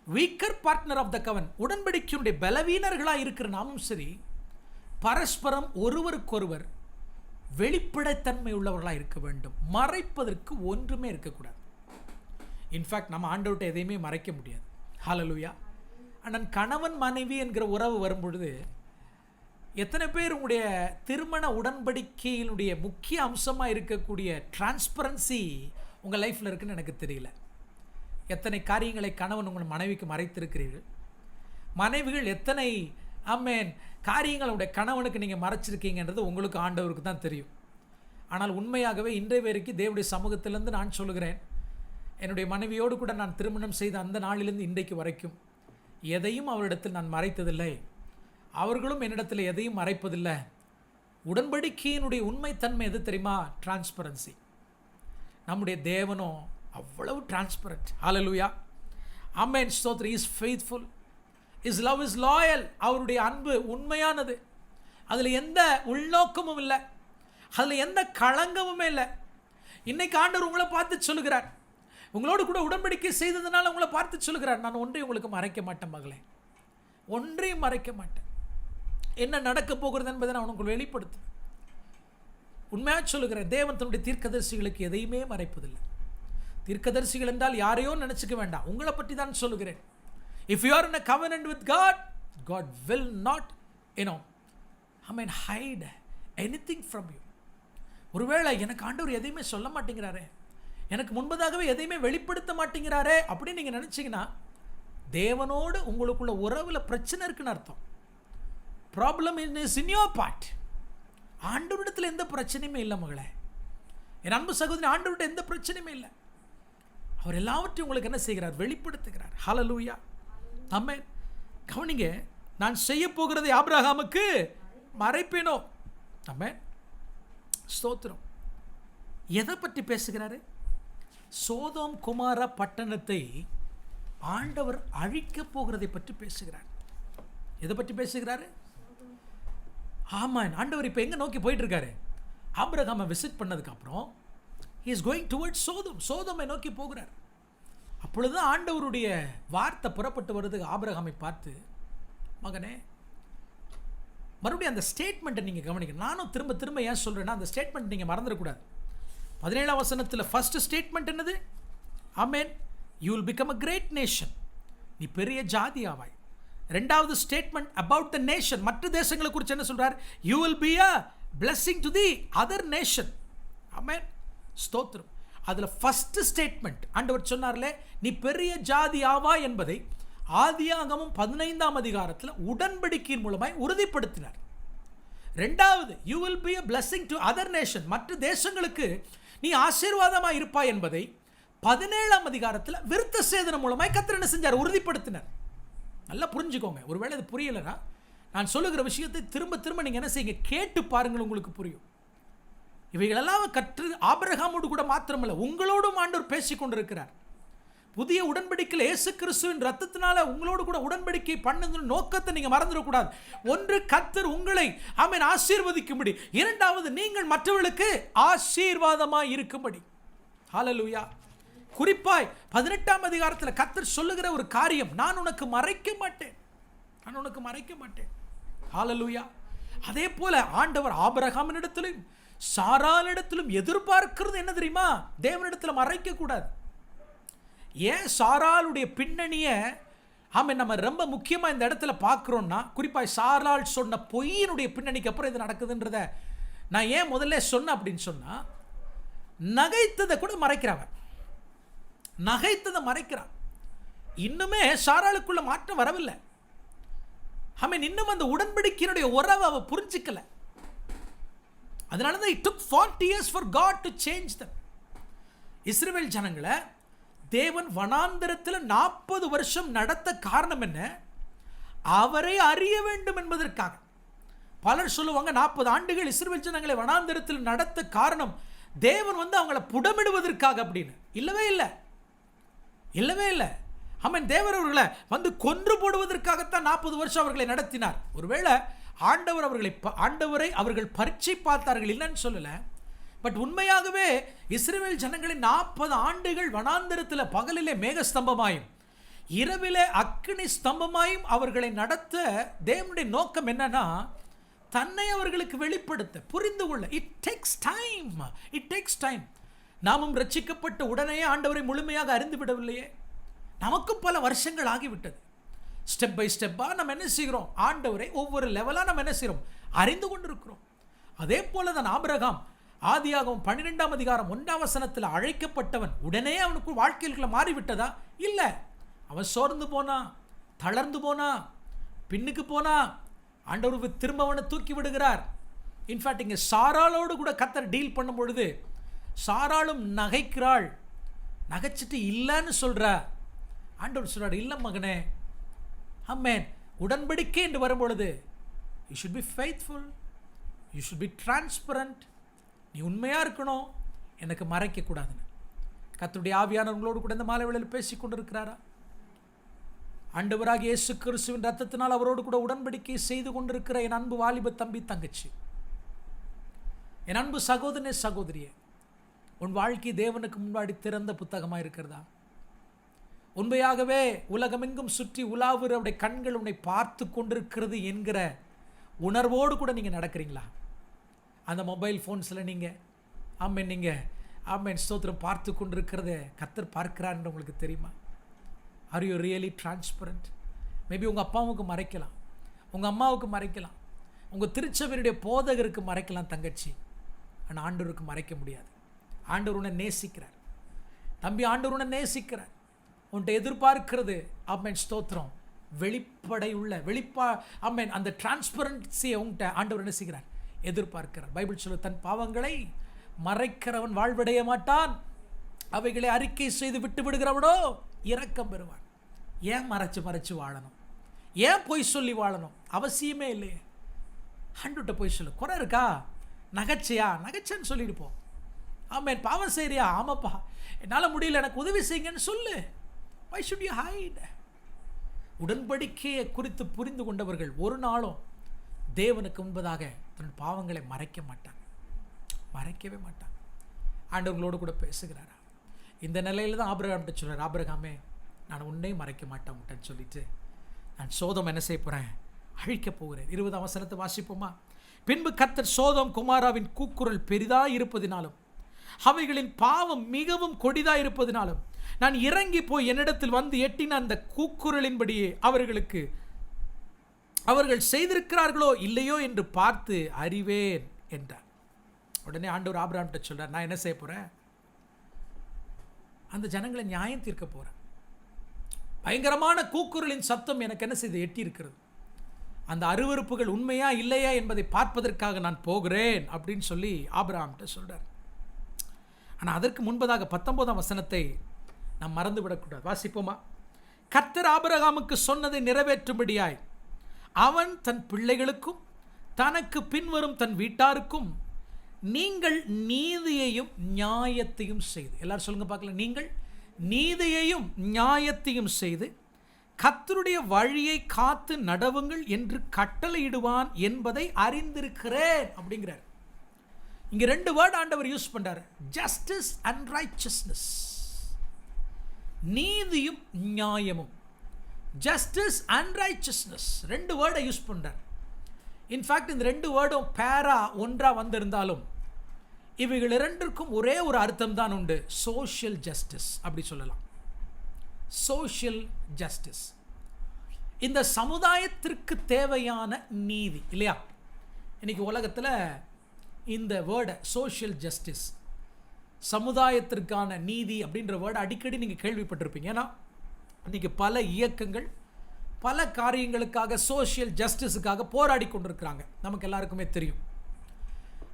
weaker partner of the covenant, உடன்படிக்கையினுடைய பலவீனர்களாக இருக்கிற நாமும் சரி, பரஸ்பரம் ஒருவருக்கொருவர் வெளிப்படைத்தன்மை உள்ளவர்களாக இருக்க வேண்டும். மறைப்பதற்கு ஒன்றுமே இருக்கக்கூடாது. இன்ஃபேக்ட் நம்ம ஆண்டவர்கிட்ட எதையுமே மறைக்க முடியாது. ஹல்லேலூயா. அண்ணன் கணவன் மனைவி என்கிற உறவு வரும்பொழுது எத்தனை பேர் உங்களுடைய திருமண உடன்படிக்கையினுடைய முக்கிய அம்சமாக இருக்கக்கூடிய டிரான்ஸ்பரன்சி உங்கள் லைஃப்பில் இருக்குன்னு எனக்கு தெரியல. எத்தனை காரியங்களை கணவன் உங்கள் மனைவிக்கு மறைத்திருக்கிறீர்கள். மனைவிகள் எத்தனை காரியங்களுடைய கணவனுக்கு நீங்கள் மறைச்சிருக்கீங்கன்றது உங்களுக்கு ஆண்டவருக்கு தான் தெரியும். ஆனால் உண்மையாகவே இன்றைய வரைக்கும் தேவனுடைய சமூகத்திலேருந்து நான் சொல்லுகிறேன், என்னுடைய மனைவியோடு கூட நான் திருமணம் செய்த அந்த நாளிலிருந்து இன்றைக்கு வரைக்கும் எதையும் அவரிடத்தில் நான் மறைத்ததில்லை. அவர்களும் என்னிடத்தில் எதையும் மறைப்பதில்லை. உடன்படிக்கையினுடைய உண்மைத்தன்மை எது தெரியுமா? டிரான்ஸ்பரன்சி. நம்முடைய தேவனோ அவ்வளவு டிரான்ஸ்பரண்ட். ஹல்லேலூயா, ஆமென், ஸ்தோத்திரம். Is faithful, is love is loyal. அவருடைய அன்பு உண்மையானது. அதில் எந்த உள்நோக்கமும் இல்லை, அதில் எந்த களங்கமுமே இல்லை. இன்னைக்கு ஆண்டவர் உங்களை பார்த்து சொல்லுகிறார், உங்களோடு கூட உடன்படிக்கை செய்ததுனால உங்களை பார்த்து சொல்லுகிறார், நான் ஒன்றையும் உங்களுக்கு மறைக்க மாட்டேன் மகளே, ஒன்றையும் மறைக்க மாட்டேன். என்ன நடக்க போகிறது என்பதை நான் உனக்கு வெளிப்படுத்து. உண்மையாக சொல்லுகிறேன், தேவன் தன்னுடைய தீர்க்கதரிசிகளுக்கு எதையுமே மறைப்பதில்லை. தீர்க்கதரிசிகள் என்றால் யாரையோ நினச்சிக்க வேண்டாம், உங்களை பற்றி தான் சொல்லுகிறேன். If you are in a covenant with God, God will not hide anything from you. ஒருவேளை எனக்கு ஆண்டவர் எதையுமே சொல்ல மாட்டேங்கிறாரே, எனக்கு முன்பதாகவே எதையுமே வெளிப்படுத்த மாட்டேங்கிறாரே அப்படின்னு நீங்கள் நினச்சிங்கன்னா தேவனோடு உங்களுக்குள்ள உறவில் பிரச்சனை இருக்குன்னு அர்த்தம். Problem is in your part. ஆண்டவரிடத்தில் எந்த பிரச்சனையுமே இல்லை மகளே, என் அன்பு சகோதரி, ஆண்டவர்கிட்ட எந்த பிரச்சனையுமே இல்லை. அவர் எல்லாவற்றையும் உங்களுக்கு என்ன செய்கிறார்? வெளிப்படுத்துகிறார். ஹல்லேலூயா, ஆமென். கவனிங்க, நான் செய்ய போகிறதை ஆபிரகாமுக்கு மறைப்பேனோ? ஆமென், ஸ்தோத்திரம். எதை பற்றி பேசுகிறாரு? சோதோம் குமார பட்டணத்தை ஆண்டவர் அழிக்க போகிறதை பற்றி பேசுகிறார். எதை பற்றி பேசுகிறாரு? ஆமாம், ஆண்டவர் இப்போ எங்கே நோக்கி போயிட்டு இருக்காரு? ஆபிரகாமை விசிட் பண்ணதுக்கு அப்புறம் he is going towards Sodom, சோதோமை நோக்கி போகிறார். அப்பொழுதுதான் ஆண்டவருடைய வார்த்தை புறப்பட்டு வருது ஆபிரகாமை பார்த்து, மகனே, மறுபடியும் அந்த ஸ்டேட்மெண்ட்டை நீங்கள் கவனிக்கணும். நானும் திரும்ப திரும்ப ஏன் சொல்கிறேன்னா, அந்த ஸ்டேட்மெண்ட் நீங்கள் மறந்துடக்கூடாது. 17ஆம் வசனத்தில் ஃபர்ஸ்ட் ஸ்டேட்மெண்ட் என்னது? ஆமென், you will become a great nation, நீ பெரிய ஜாதி ஆவாய். ரெண்டாவது ஸ்டேட்மெண்ட் அபவுட் த நேஷன், மற்ற தேசங்களை குறித்து என்ன சொல்றார்? You will be a blessing to the other nation. ஆமென், ஸ்தோத்திரம். அதில் ஃபர்ஸ்ட் ஸ்டேட்மெண்ட் ஆண்டவர் சொன்னார்லே, நீ பெரிய ஜாதி ஆவாய் என்பதை ஆதியாகமம் 15ஆம் அதிகாரத்தில் உடன்படிக்கையின் மூலமாய் உறுதிப்படுத்தினார். ரெண்டாவது, you will B a blessing to other nation, மற்ற தேசங்களுக்கு நீ ஆசீர்வாதமாக இருப்பாய் என்பதை 17ஆம் அதிகாரத்தில் விருத்த சேதனம் மூலமாய் கர்த்தர் என்ன செஞ்சார்? உறுதிப்படுத்தினார். நல்லா புரிஞ்சுக்கோங்க. ஒருவேளை இது புரியலைன்னா நான் சொல்லுகிற விஷயத்தை திரும்ப திரும்ப நீங்கள் என்ன செய்யுங்க? கேட்டு பாருங்கள், உங்களுக்கு புரியும். இவைகளெல்லாம் கற்று ஆபிரகாமோடு கூட மாத்திரமல்ல, உங்களோடும் ஆண்டவர் பேசிக் கொண்டிருக்கிறார். புதிய உடன்படிக்கையில் இயேசு கிறிஸ்துவின் ரத்தத்தினால உங்களோடு கூட உடன்படிக்கை பண்ணது நோக்கத்தை நீங்கள் மறந்துடக்கூடாது. ஒன்று, கர்த்தர் உங்களை ஆசீர்வதிக்கும்படி. இரண்டாவது, நீங்கள் மற்றவர்களுக்கு ஆசீர்வாதமாய் இருக்கும்படி. ஹல்லேலூயா. குறிப்பாய் 18ஆம் அதிகாரத்தில் கர்த்தர் சொல்லுகிற ஒரு காரியம், நான் உனக்கு மறைக்க மாட்டேன், நான் உனக்கு மறைக்க மாட்டேன். ஹல்லேலூயா. அதே போல ஆண்டவர் ஆபிரகாமினிடத்திலும் சாராளிடத்திலும் எதிர்பார்க்கிறது என்ன தெரியுமா? தேவனிடத்தில் மறைக்க கூடாது. ஏன் சாராளுடைய பின்னணியை நம்ம ரொம்ப முக்கியமாக இந்த இடத்துல பார்க்குறோன்னா, குறிப்பாக சாராள் சொன்ன பொய்யினுடைய பின்னணிக்கு அப்புறம் இது நடக்குதுன்றத நான் ஏன் முதல்ல சொன்னேன் அப்படின்னு சொன்னால், நகைத்ததை கூட மறைக்கிறாங்க, நகைத்ததை மறைக்கிறான். இன்னுமே சாராளுக்குள்ள மாற்றம் வரவில்லை. இன்னும் அந்த உடன்படிக்கையினுடைய உறவை அவ புரிஞ்சிக்கல. அதனால தான் it took 40 years for God to change them. இஸ்ரவேல் ஜனங்களை தேவன் வனாந்தரத்தில் 40 வருஷம் நடத்த காரணம் என்ன? அவரை அறிய வேண்டும் என்பதற்காக. பலர் சொல்லுவாங்க 40 ஆண்டுகள் இஸ்ரவேல் ஜனங்களை வனாந்தரத்தில் நடத்த காரணம் தேவன் அவங்களை புடமிடுவதற்காக அப்படின்னு. இல்லவே இல்லை, இல்லவே இல்லை. தேவர் அவர்களை கொன்று போடுவதற்காகத்தான் 40 வருஷம் அவர்களை நடத்தினார். ஒருவேளை ஆண்டவரை அவர்கள் பரீட்சை பார்த்தார்கள், இல்லைன்னு சொல்லல. பட் உண்மையாகவே இஸ்ரவேல் ஜனங்களின் 40 ஆண்டுகள் வனாந்தரத்தில் பகலிலே மேகஸ்தம்பமாயும் இரவிலே அக்கினி ஸ்தம்பமாயும் அவர்களை நடத்த தேவனுடைய நோக்கம் என்னன்னா, தன்னை அவர்களுக்கு வெளிப்படுத்த, புரிந்து கொள்ள. It takes time, it takes time. நாமும் ரட்சிக்கப்பட்ட உடனே ஆண்டவரை முழுமையாக அறிந்து விடவில்லையே, நமக்கும் பல வருஷங்கள் ஆகிவிட்டது. ஸ்டெப் பை ஸ்டெப்பாக நம்ம என்ன செய்கிறோம்? ஆண்டவரை ஒவ்வொரு லெவலாக நம்ம என்ன செய்கிறோம்? அறிந்து கொண்டிருக்கிறோம். அதே போல தான் ஆபிரகாம் ஆதியாகமம் 12ஆம் அதிகாரம் 1ஆம் வசனத்தில் அழைக்கப்பட்டவன் உடனே அவனுக்கு வாழ்க்கைக்குள்ள மாறிவிட்டதா? இல்லை. அவன் சோர்ந்து போனான், தளர்ந்து போனான், பின்னுக்கு போனான். ஆண்டவர் திரும்ப அவனை தூக்கி விடுகிறார். இன்ஃபேக்ட் இங்கே சாராளோடு கூட கர்த்தர் டீல் பண்ணும் பொழுது சாராளும் நகைக்கிறாள். நகைச்சிட்டு இல்லைன்னு சொல்கிறா. ஆண்டவர் சொல்கிறார், இல்லை மகனே, ஆமென், உடன்படிக்கை என்று வரும்பொழுது you should be faithful, you should be transparent. நீ உண்மையாக இருக்கணும், எனக்கு மறைக்கக்கூடாதுன்னு. கர்த்தருடைய ஆவியானவர்களோடு கூட இந்த மாலை வேளையில் பேசி கொண்டிருக்கிறாரா? ஆண்டவராகிய இயேசு கிறிஸ்துவின் ரத்தத்தினால் அவரோடு கூட உடன்படிக்கை செய்து கொண்டிருக்கிற என் அன்பு வாலிப தம்பி தங்கச்சி, என் அன்பு சகோதரனே சகோதரியே, உன் வாழ்க்கை தேவனுக்கு முன்னாடி திறந்த புத்தகமாக இருக்கிறதா? உண்மையாகவே உலகமெங்கும் சுற்றி உலாவுற அவருடைய கண்கள் உன்னை பார்த்து கொண்டிருக்கிறது என்கிற உணர்வோடு கூட நீங்கள் நடக்கிறீங்களா? அந்த மொபைல் ஃபோன்ஸில் நீங்கள் ஆமென் ஸ்தோத்திரம் பார்த்து கொண்டிருக்கிறத கர்த்தர் பார்க்கிறான்னு உங்களுக்கு தெரியுமா? Are you really transparent? Maybe உங்கள் அப்பாவுக்கு மறைக்கலாம், உங்கள் அம்மாவுக்கு மறைக்கலாம், உங்கள் திருச்சபையுடைய போதகருக்கு மறைக்கலாம் தங்கச்சி. ஆனால் ஆண்டவருக்கு மறைக்க முடியாது. ஆண்டவர் உன்னை நேசிக்கிறார் தம்பி, ஆண்டவர் உன்னை நேசிக்கிறார். உன்னை எதிர்பார்க்கிறது ஆமென் ஸ்தோத்திரம் ஆமென் அந்த டிரான்ஸ்பரன்சியை உன்கிட்ட ஆண்டவர் என்ன செய்கிறார்? எதிர்பார்க்கிறார். பைபிள் சொல்ல, தன் பாவங்களை மறைக்கிறவன் வாழ்வடைய மாட்டான், அவைகளை அறிக்கை செய்து விட்டு விடுகிறவனோ இரக்கம் பெறுவான். ஏன் மறைச்சு வாழணும்? ஏன் பொய் சொல்லி வாழணும்? அவசியமே இல்லையே. ஆண்டவர்கிட்ட பொய் சொல்லு. குறை இருக்கா? நகைச்சேன்னு சொல்லியிருப்போம். ஆமென். பாவம் செய்றியா? ஆமாப்பா, என்னால் முடியல, எனக்கு உதவி செய்யுங்கன்னு சொல்லு. why should you hide? உடன்படிக்கையை குறித்து புரிந்து கொண்டவர்கள் ஒரு நாளும் தேவனுக்கு முன்பதாக தன் பாவங்களை மறைக்கவே மாட்டாங்க. ஆண்டவர்களோடு கூட பேசுகிறாரா? இந்த நிலையில் தான் ஆபிரகாம்கிட்ட சொல்கிறார், ஆபிரகாமே, நான் உன்னையும் மறைக்க மாட்டேன் உன்கிட்ட சொல்லிட்டு நான் சோதம் என்ன செய்ய போகிறேன்? அழிக்கப் போகிறேன். 20ஆம் வசனத்தை வாசிப்போமா? பின்பு கர்த்தர் சோதம் குமாராவின் கூக்குரல் பெரிதாய் இருப்பதினாலும் அவைகளின் பாவம் மிகவும் கொடிதாய் இருப்பதினாலும் நான் இறங்கி போய் என்னிடத்தில் வந்து எட்டின அந்த கூக்குரலின்படியே அவர்கள் செய்திருக்கிறார்களோ இல்லையோ என்று பார்த்து அறிவேன் என்றார். உடனே ஆண்டவர் ஆபிரகாம்கிட்ட சொல்றார், நான் என்ன செய்ய போறேன்? அந்த ஜனங்களை நியாயம் தீர்க்க போறேன். பயங்கரமான கூக்குரலின் சத்தம் எனக்கு என்ன செய்து எட்டி இருக்கிறது. அந்த அருவருப்புகள் உண்மையா இல்லையா என்பதை பார்ப்பதற்காக நான் போகிறேன் அப்படின்னு சொல்லி ஆபிரகாம்கிட்ட சொல்றார். ஆனால் அதற்கு முன்பதாக 19ஆம் வசனத்தை நாம் மறந்துவிடக்கூடாது. வாசிப்போமா? கர்த்தர் ஆபிரகாமுக்கு சொன்னதை நிறைவேற்றும்படியாய் அவன் தன் பிள்ளைகளுக்கும் தனக்கு பின்வரும் தன் வீட்டாருக்கும் நீங்கள் நீதியையும் நியாயத்தையும் செய்து, எல்லாரும் சொல்லுங்க பார்க்கலாம், நீங்கள் நீதியையும் நியாயத்தையும் செய்து கர்த்தருடைய வழியை காத்து நடவுங்கள் என்று கட்டளையிடுவான் என்பதை அறிந்திருக்கிறேன் அப்படிங்கிறார். இங்க 2 வேர்ட் ஆண்டவர் யூஸ் பண்றாரு, ஜஸ்டிஸ் அண்ட் ரைச்சஸ்னஸ். நீதியும் நியாயமும், ஜஸ்டிஸ் அண்ட் ரைச்சஸ்னஸ் 2 வேர்டை யூஸ் பண்றார். இன்ஃபேக்ட் இந்த 2 வேர்டும் பேரா ஒன்றா வந்திருந்தாலும் இவைகள் 2க்கும் ஒரே ஒரு அர்த்தம் தான் உண்டு, சோஷியல் ஜஸ்டிஸ் அப்படி சொல்லலாம். சோஷியல் ஜஸ்டிஸ், இந்த சமுதாயத்திற்கு தேவையான நீதி இல்லையா? இன்னைக்கு உலகத்தில் இந்த வேர்டை சோஷியல் ஜஸ்டிஸ், சமுதாயத்திற்கான நீதி அப்படின்ற வேர்டை அடிக்கடி நீங்கள் கேள்விப்பட்டிருப்பீங்க. ஏன்னா இன்றைக்கி பல இயக்கங்கள் பல காரியங்களுக்காக சோஷியல் ஜஸ்டிஸுக்காக போராடி கொண்டிருக்கிறாங்க, நமக்கு எல்லாருக்குமே தெரியும்.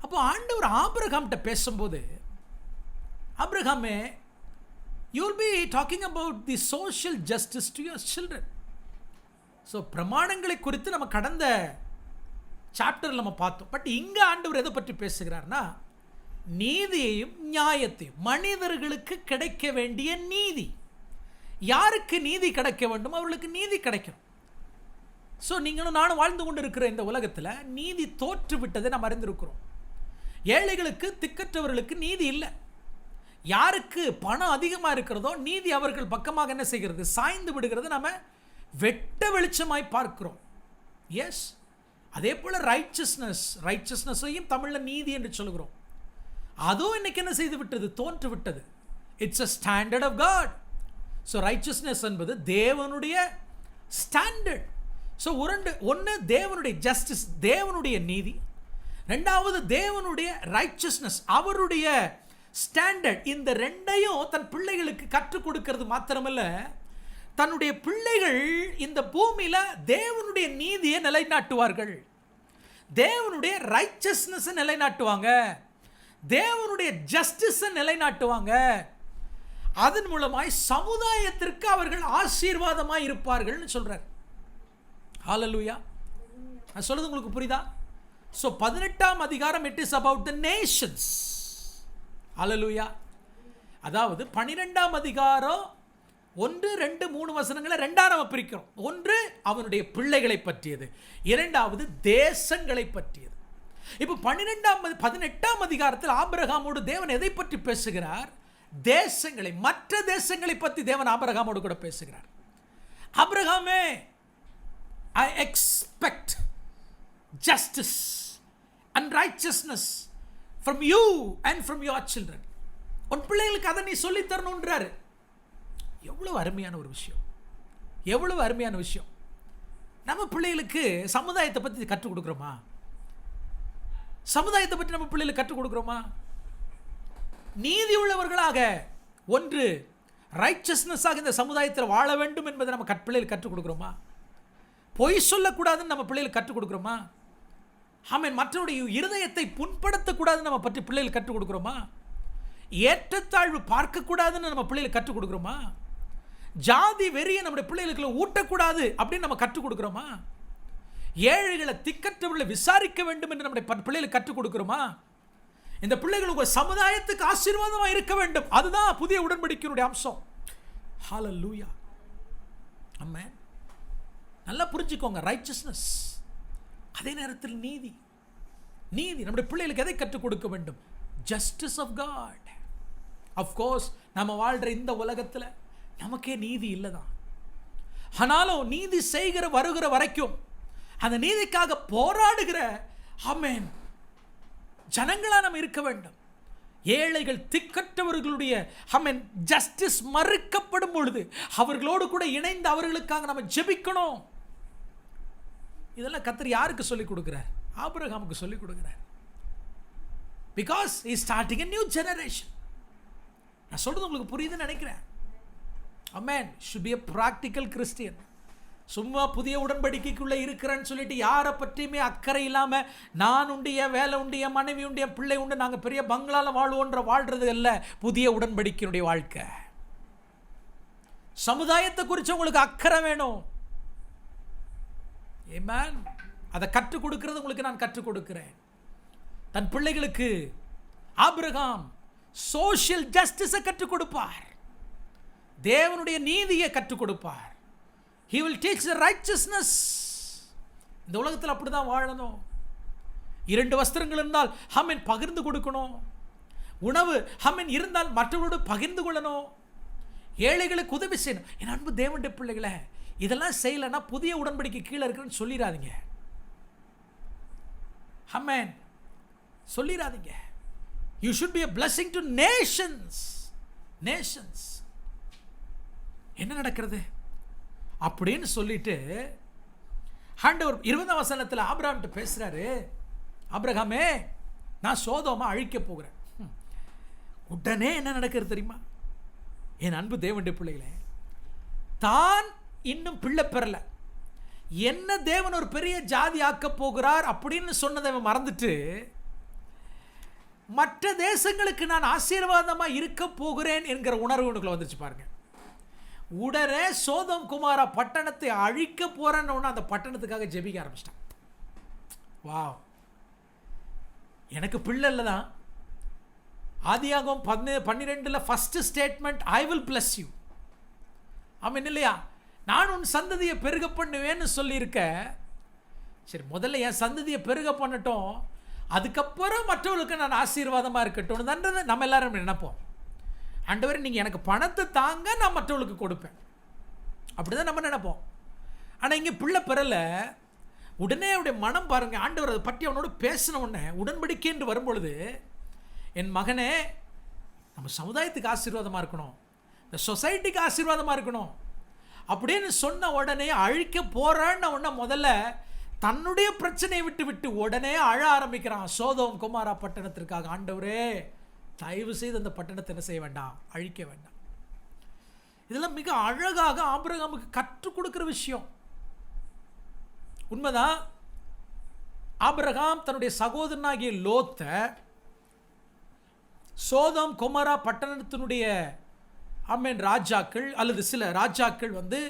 அப்போ ஆண்டவர் ஆபிரகாம்கிட்ட பேசும்போது, ஆபிரகாமே, you'll be talking about the social justice to your children. So பிரமாணங்களை குறித்து நம்ம கடந்த சாப்டரில் நம்ம பார்த்தோம். பட் இங்கே ஆண்டவர் எதை பற்றி பேசுகிறார்னா, நீதியையும் நியாயத்தையும், மனிதர்களுக்கு கிடைக்க வேண்டிய நீதி. யாருக்கு நீதி கிடைக்க வேண்டும்? அவர்களுக்கு நீதி கிடைக்கும். ஸோ நீங்களும் நானும் வாழ்ந்து கொண்டு இருக்கிற இந்த உலகத்தில் நீதி தோற்று விட்டதை நம்ம அறிந்திருக்கிறோம். ஏழைகளுக்கு, திக்கற்றவர்களுக்கு நீதி இல்லை. யாருக்கு பணம் அதிகமாக இருக்கிறதோ நீதி அவர்கள் பக்கமாக என்ன செய்கிறது? சாய்ந்து விடுகிறது. நம்ம வெட்ட வெளிச்சமாய் பார்க்கிறோம். எஸ், அதே போல் ரைச்சஸ்னஸையும் தமிழில் நீதி என்று சொல்கிறோம். அதுவும் இன்னைக்கு என்ன செய்து விட்டது? தோன்று விட்டது. It's a standard of God. So righteousness என்பது தேவனுடைய ஸ்டாண்டர்ட். ஸோ ஒன்று தேவனுடைய ஜஸ்டிஸ், தேவனுடைய நீதி. ரெண்டாவது தேவனுடைய ரைச்சஸ்னஸ், அவருடைய ஸ்டாண்டர்ட். இந்த ரெண்டையும் தன் பிள்ளைகளுக்கு கற்றுக் கொடுக்கிறது மாத்திரமல்ல, தன்னுடைய பிள்ளைகள் இந்த பூமியில தேவனுடைய நீதியை நிலைநாட்டுவார்கள், தேவனுடைய ரைச்சஸ்னஸ் நிலைநாட்டுவாங்க, தேவனுடைய ஜஸ்டிஸை நிலைநாட்டுவாங்க. அதன் மூலமாய் சமுதாயத்திற்கு அவர்கள் ஆசீர்வாதமாய் இருப்பார்கள் சொல்றார். ஹல்லேலூயா. நான் சொல்றது உங்களுக்கு புரியுதா? So 18ஆம் அதிகாரம் it is about the nations. ஹல்லேலூயா. அதாவது 12ஆம் அதிகாரம் 1, 2, 3 வசனங்களை ரெண்டா நம்ம பிரிக்கிறோம். ஒன்று அவனுடைய பிள்ளைகளை பற்றியது, இரண்டாவது தேசங்களை பற்றியது. இப்போ 18ஆம் அதிகாரத்தில் ஆபிரகாமோடு தேவன் எதை பற்றி பேசுகிறார்? தேசங்களை, மற்ற தேசங்களை பற்றி தேவன் ஆபிரகாமோடு கூட பேசுகிறார். ஆபிரகாமே, I expect justice and righteousness from you and from your children. உன் பிள்ளைகளுக்கு அதை நீ சொல்லி தரணுன்றாரு. எவ்வளவு அருமையான ஒரு விஷயம், எவ்வளவு அருமையான விஷயம். நம்ம பிள்ளைகளுக்கு சமுதாயத்தை பற்றி கற்றுக் கொடுக்குறோமா? சமுதாயத்தை பற்றி நம்ம பிள்ளைகளுக்கு கற்றுக் கொடுக்குறோமா? நீதி உள்ளவர்களாக, ஒன்று ரைச்சஸ்னஸாக இந்த சமுதாயத்தில் வாழ வேண்டும் என்பதை நம்ம பிள்ளைகளுக்கு கற்றுக் கொடுக்குறோமா? பொய் சொல்லக்கூடாதுன்னு நம்ம பிள்ளைகளுக்கு கற்றுக் கொடுக்குறோமா? ஆமென். மற்றவருடைய இருதயத்தை புண்படுத்தக்கூடாதுன்னு நம்ம பற்றி பிள்ளைகளுக்கு கற்றுக் கொடுக்குறோமா? ஏற்றத்தாழ்வு பார்க்கக்கூடாதுன்னு நம்ம பிள்ளைகளுக்கு கற்றுக் கொடுக்குறோமா? ஜாதி வெறியை நம்முடைய பிள்ளைகளுக்குள்ள ஊட்டக்கூடாது அப்படின்னு நம்ம கற்றுக் கொடுக்குறோமா? ஏழைகளை, திக்கற்றவர்களை விசாரிக்க வேண்டும் என்று நம்முடைய பிள்ளைகளுக்கு கற்றுக் கொடுக்குறோமா? இந்த பிள்ளைகள் ஒரு சமுதாயத்துக்கு ஆசீர்வாதமாக இருக்க வேண்டும். அதுதான் புதிய உடன்படிக்கையினுடைய அம்சம். ஹல்லேலூயா. ஆமென். நல்லா புரிஞ்சுக்கோங்க. ரைச்சஸ்னஸ், அதே நேரத்தில் நீதி. நீதி நம்முடைய பிள்ளைகளுக்கு எதை கற்றுக் கொடுக்க வேண்டும்? Justice of God. அஃப்கோர்ஸ் நம்ம வாழ்கிற இந்த உலகத்தில் நமக்கே நீதி இல்லை தான். ஆனாலும் நீதி செய்கிற வருகிற வரைக்கும் அந்த நீதிக்காக போராடுகிற ஆமென் ஜனங்களா நம்ம இருக்க வேண்டும். ஏழைகள், திக்கற்றவர்களுடைய ஆமென் ஜஸ்டிஸ் மறுக்கப்படும் பொழுது அவர்களோடு கூட இணைந்து அவர்களுக்காக நம்ம ஜெபிக்கணும். இதெல்லாம் கர்த்தர் யாருக்கு சொல்லிக் கொடுக்கிறார்? ஆபிரகாமுக்கு சொல்லிக் கொடுக்கிறார். Because he is starting a new generation. நான் சொல்றது உங்களுக்கு புரியுதுன்னு நினைக்கிறேன். Amen. Should be a practical Christian. சும்மா புதிய உடன்படிக்கைக்குள்ளே இருக்கிறேன்னு சொல்லிட்டு யாரை பற்றியுமே அக்கறை இல்லாமல் நான் உண்டு, என் வேலை உண்டு, என் மனைவி உண்டு, என் பிள்ளை உண்டு, நாங்கள் பெரிய பங்களாவில் வாழ்வோன்ற வாழ்றது அல்ல புதிய உடன்படிக்கையினுடைய வாழ்க்கை. சமுதாயத்தை குறித்து உங்களுக்கு அக்கறை வேணும். ஆமென். அதை கற்றுக் கொடுக்கிறது உங்களுக்கு நான் கற்றுக் கொடுக்கிறேன். தன் பிள்ளைகளுக்கு ஆபிரகாம் சோஷியல் ஜஸ்டிஸை கற்றுக் கொடுப்பார், தேவனுடைய நீதியை கற்றுக் கொடுப்பார். He will teach the righteousness. இந்த உலகத்தில் அப்படிதான் வாழணும். 2 வஸ்திரங்கள் இருந்தால் ஆமென் பகிர்ந்து கொடுக்கணும். உணவு ஆமென் இருந்தால் மற்றவரோடு பகிர்ந்து கொள்ளணும். ஏழைகளுக்கு உதவி செய்யணும். என் அன்பு தேவனுடைய பிள்ளைகளே, இதெல்லாம் செய்யலைன்னா புதிய உடன்படிக்கை கீழே இருக்குன்னு சொல்லிடாதீங்க. ஆமென், சொல்லிடாதீங்க. You should be a blessing to nations. Nations. என்ன நடக்கிறது அப்படின்னு சொல்லிட்டு ஆண்டவர் 20ஆம் வசனத்தில் ஆபிரகாம்கிட்ட பேசுறாரு. ஆபிரகாமே, நான் சோதோமை அழிக்க போகிறேன். உடனே என்ன நடக்கிறது தெரியுமா? என் அன்பு தேவனுடைய பிள்ளைகளே, தான் இன்னும் பிள்ளை பெறல, என்ன தேவன் ஒரு பெரிய ஜாதி ஆக்க போகிறார் அப்படின்னு சொன்னதை மறந்துட்டு மற்ற தேசங்களுக்கு நான் ஆசீர்வாதமாக இருக்க போகிறேன் என்கிற உணர்வு உனக்குள்ள வந்துச்சு பாருங்க. உடனே சோதம் குமாரா பட்டணத்தை அழிக்க போறேன்னு அந்த பட்டணத்துக்காக ஜெபிக்க ஆரம்பிச்சிட்டான். வாவ். எனக்கு பிள்ளை இல்லை தான். ஆதியாகமம் 12 first statement, I will bless you. ஆமென் இல்லையா? நான் உன் சந்ததியை பெருக பண்ணுவேன்னு சொல்லியிருக்க. சரி, முதல்ல என் சந்ததியை பெருக பண்ணட்டும், அதுக்கப்புறம் மற்றவர்களுக்கு நான் ஆசீர்வாதமாக இருக்கட்டும் தான்றது நம்ம எல்லாரும் நினைப்போம். ஆண்டவரே, நீங்கள் எனக்கு பணத்தை தாங்க, நான் மற்றவர்களுக்கு கொடுப்பேன், அப்படிதான் நம்ம நினைப்போம். ஆனால் இங்கே பிள்ளை பெறலை. உடனே அவருடைய மனம் பாருங்கள். ஆண்டவர் அதை பற்றி அவனோடு பேசின உடனே உடன்படிக்கை என்று வரும்பொழுது, என் மகனே, நம்ம சமுதாயத்துக்கு ஆசீர்வாதமாக இருக்கணும், இந்த சொசைட்டிக்கு ஆசீர்வாதமாக இருக்கணும், அப்படின்னு சொன்ன உடனே அழிக்க போறான்னு உடனே முதல்ல தன்னுடைய பிரச்சனையை விட்டு உடனே அழ ஆரம்பிக்கிறான். சோதோம் குமாரா பட்டணத்திற்காக, ஆண்டவரே தயவு செய்து அந்த பட்டணத்தை என்ன செய்ய வேண்டாம், அழிக்க வேண்டாம். இதெல்லாம் மிக அழகாக ஆபிரகாமுக்கு கற்றுக் கொடுக்கிற விஷயம். உண்மைதான், ஆபிரகாம் தன்னுடைய சகோதரனாகிய லோத்த சோதோம் குமாரா பட்டணத்தினுடைய ராஜாக்கள் அல்லது சில ராஜாக்கள் வந்து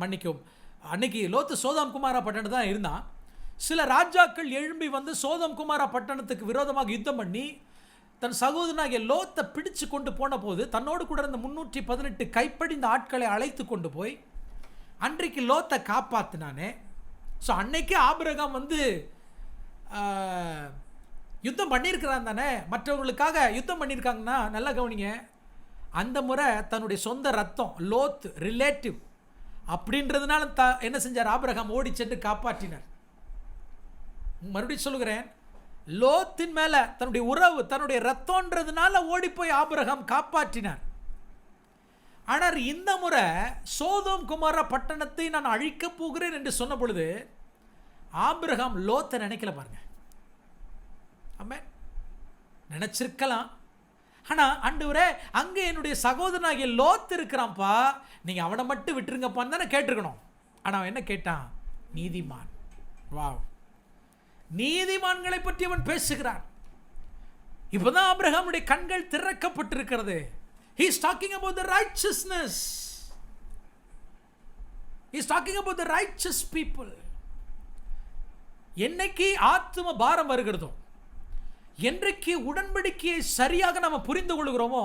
மன்னிக்கும், அன்னைக்கு லோத்து சோதோம் குமாரா பட்டணம் தான் இருந்தான். சில ராஜாக்கள் எழும்பி வந்து சோதோம் குமாரா பட்டணத்துக்கு விரோதமாக யுத்தம் பண்ணி தன் சகோதரனாகிய லோத்தை பிடிச்சு கொண்டு போன போது தன்னோடு கூட இருந்த 318 கைப்படிந்த ஆட்களை அழைத்து கொண்டு போய் அன்றைக்கு லோத்தை காப்பாற்றினானே. ஸோ அன்னைக்கே ஆபிரகாம் வந்து யுத்தம் பண்ணியிருக்கிறான் தானே, மற்றவர்களுக்காக யுத்தம் பண்ணியிருக்காங்கன்னா நல்லா கவனிங்க. அந்த முறை தன்னுடைய சொந்த ரத்தம், லோத் ரிலேட்டிவ் அப்படின்றதுனால என்ன செஞ்சார், ஆபிரகாம் ஓடி சென்று காப்பாற்றினார். மறுபடியும் சொல்லுகிறேன், லோத்தின் மேல தன்னுடைய உறவு, தன்னுடைய ரத்தம்ன்றதுனால ஓடி போய் ஆபிரகாம் காப்பாற்றினார். ஆனால் இந்த முறை சோதோம் குமாரா பட்டணத்தை நான் அழிக்கப் போகிறேன் என்று சொன்ன பொழுது ஆபிரகாம் லோத்தை நினைக்கல பாருங்க. ஆமென், நினைச்சிருக்கலாம். ஆனால் ஆண்டவரே அங்கே என்னுடைய சகோதரனாகிய லோத் இருக்கிறான்ப்பா, நீங்கள் அவனை மட்டும் விட்டுருங்கப்பான்னு தானே கேட்டிருக்கணும். ஆனால் அவன் என்ன கேட்டான், நீதிமான். வாவ், நீதிமான்களை பற்றி அவன் பேசுகிறான். இப்போதான் ஆபிரகாமுடைய கண்கள் திறக்கப்பட்டிருக்கிறது. He is talking about the righteousness. He is talking about the righteous people. என்னைக்கு ஆத்தும பாரம் வருகிறதோ, என்றைக்கு உடன்படிக்கையை சரியாக நம்ம புரிந்து கொள்கிறோமோ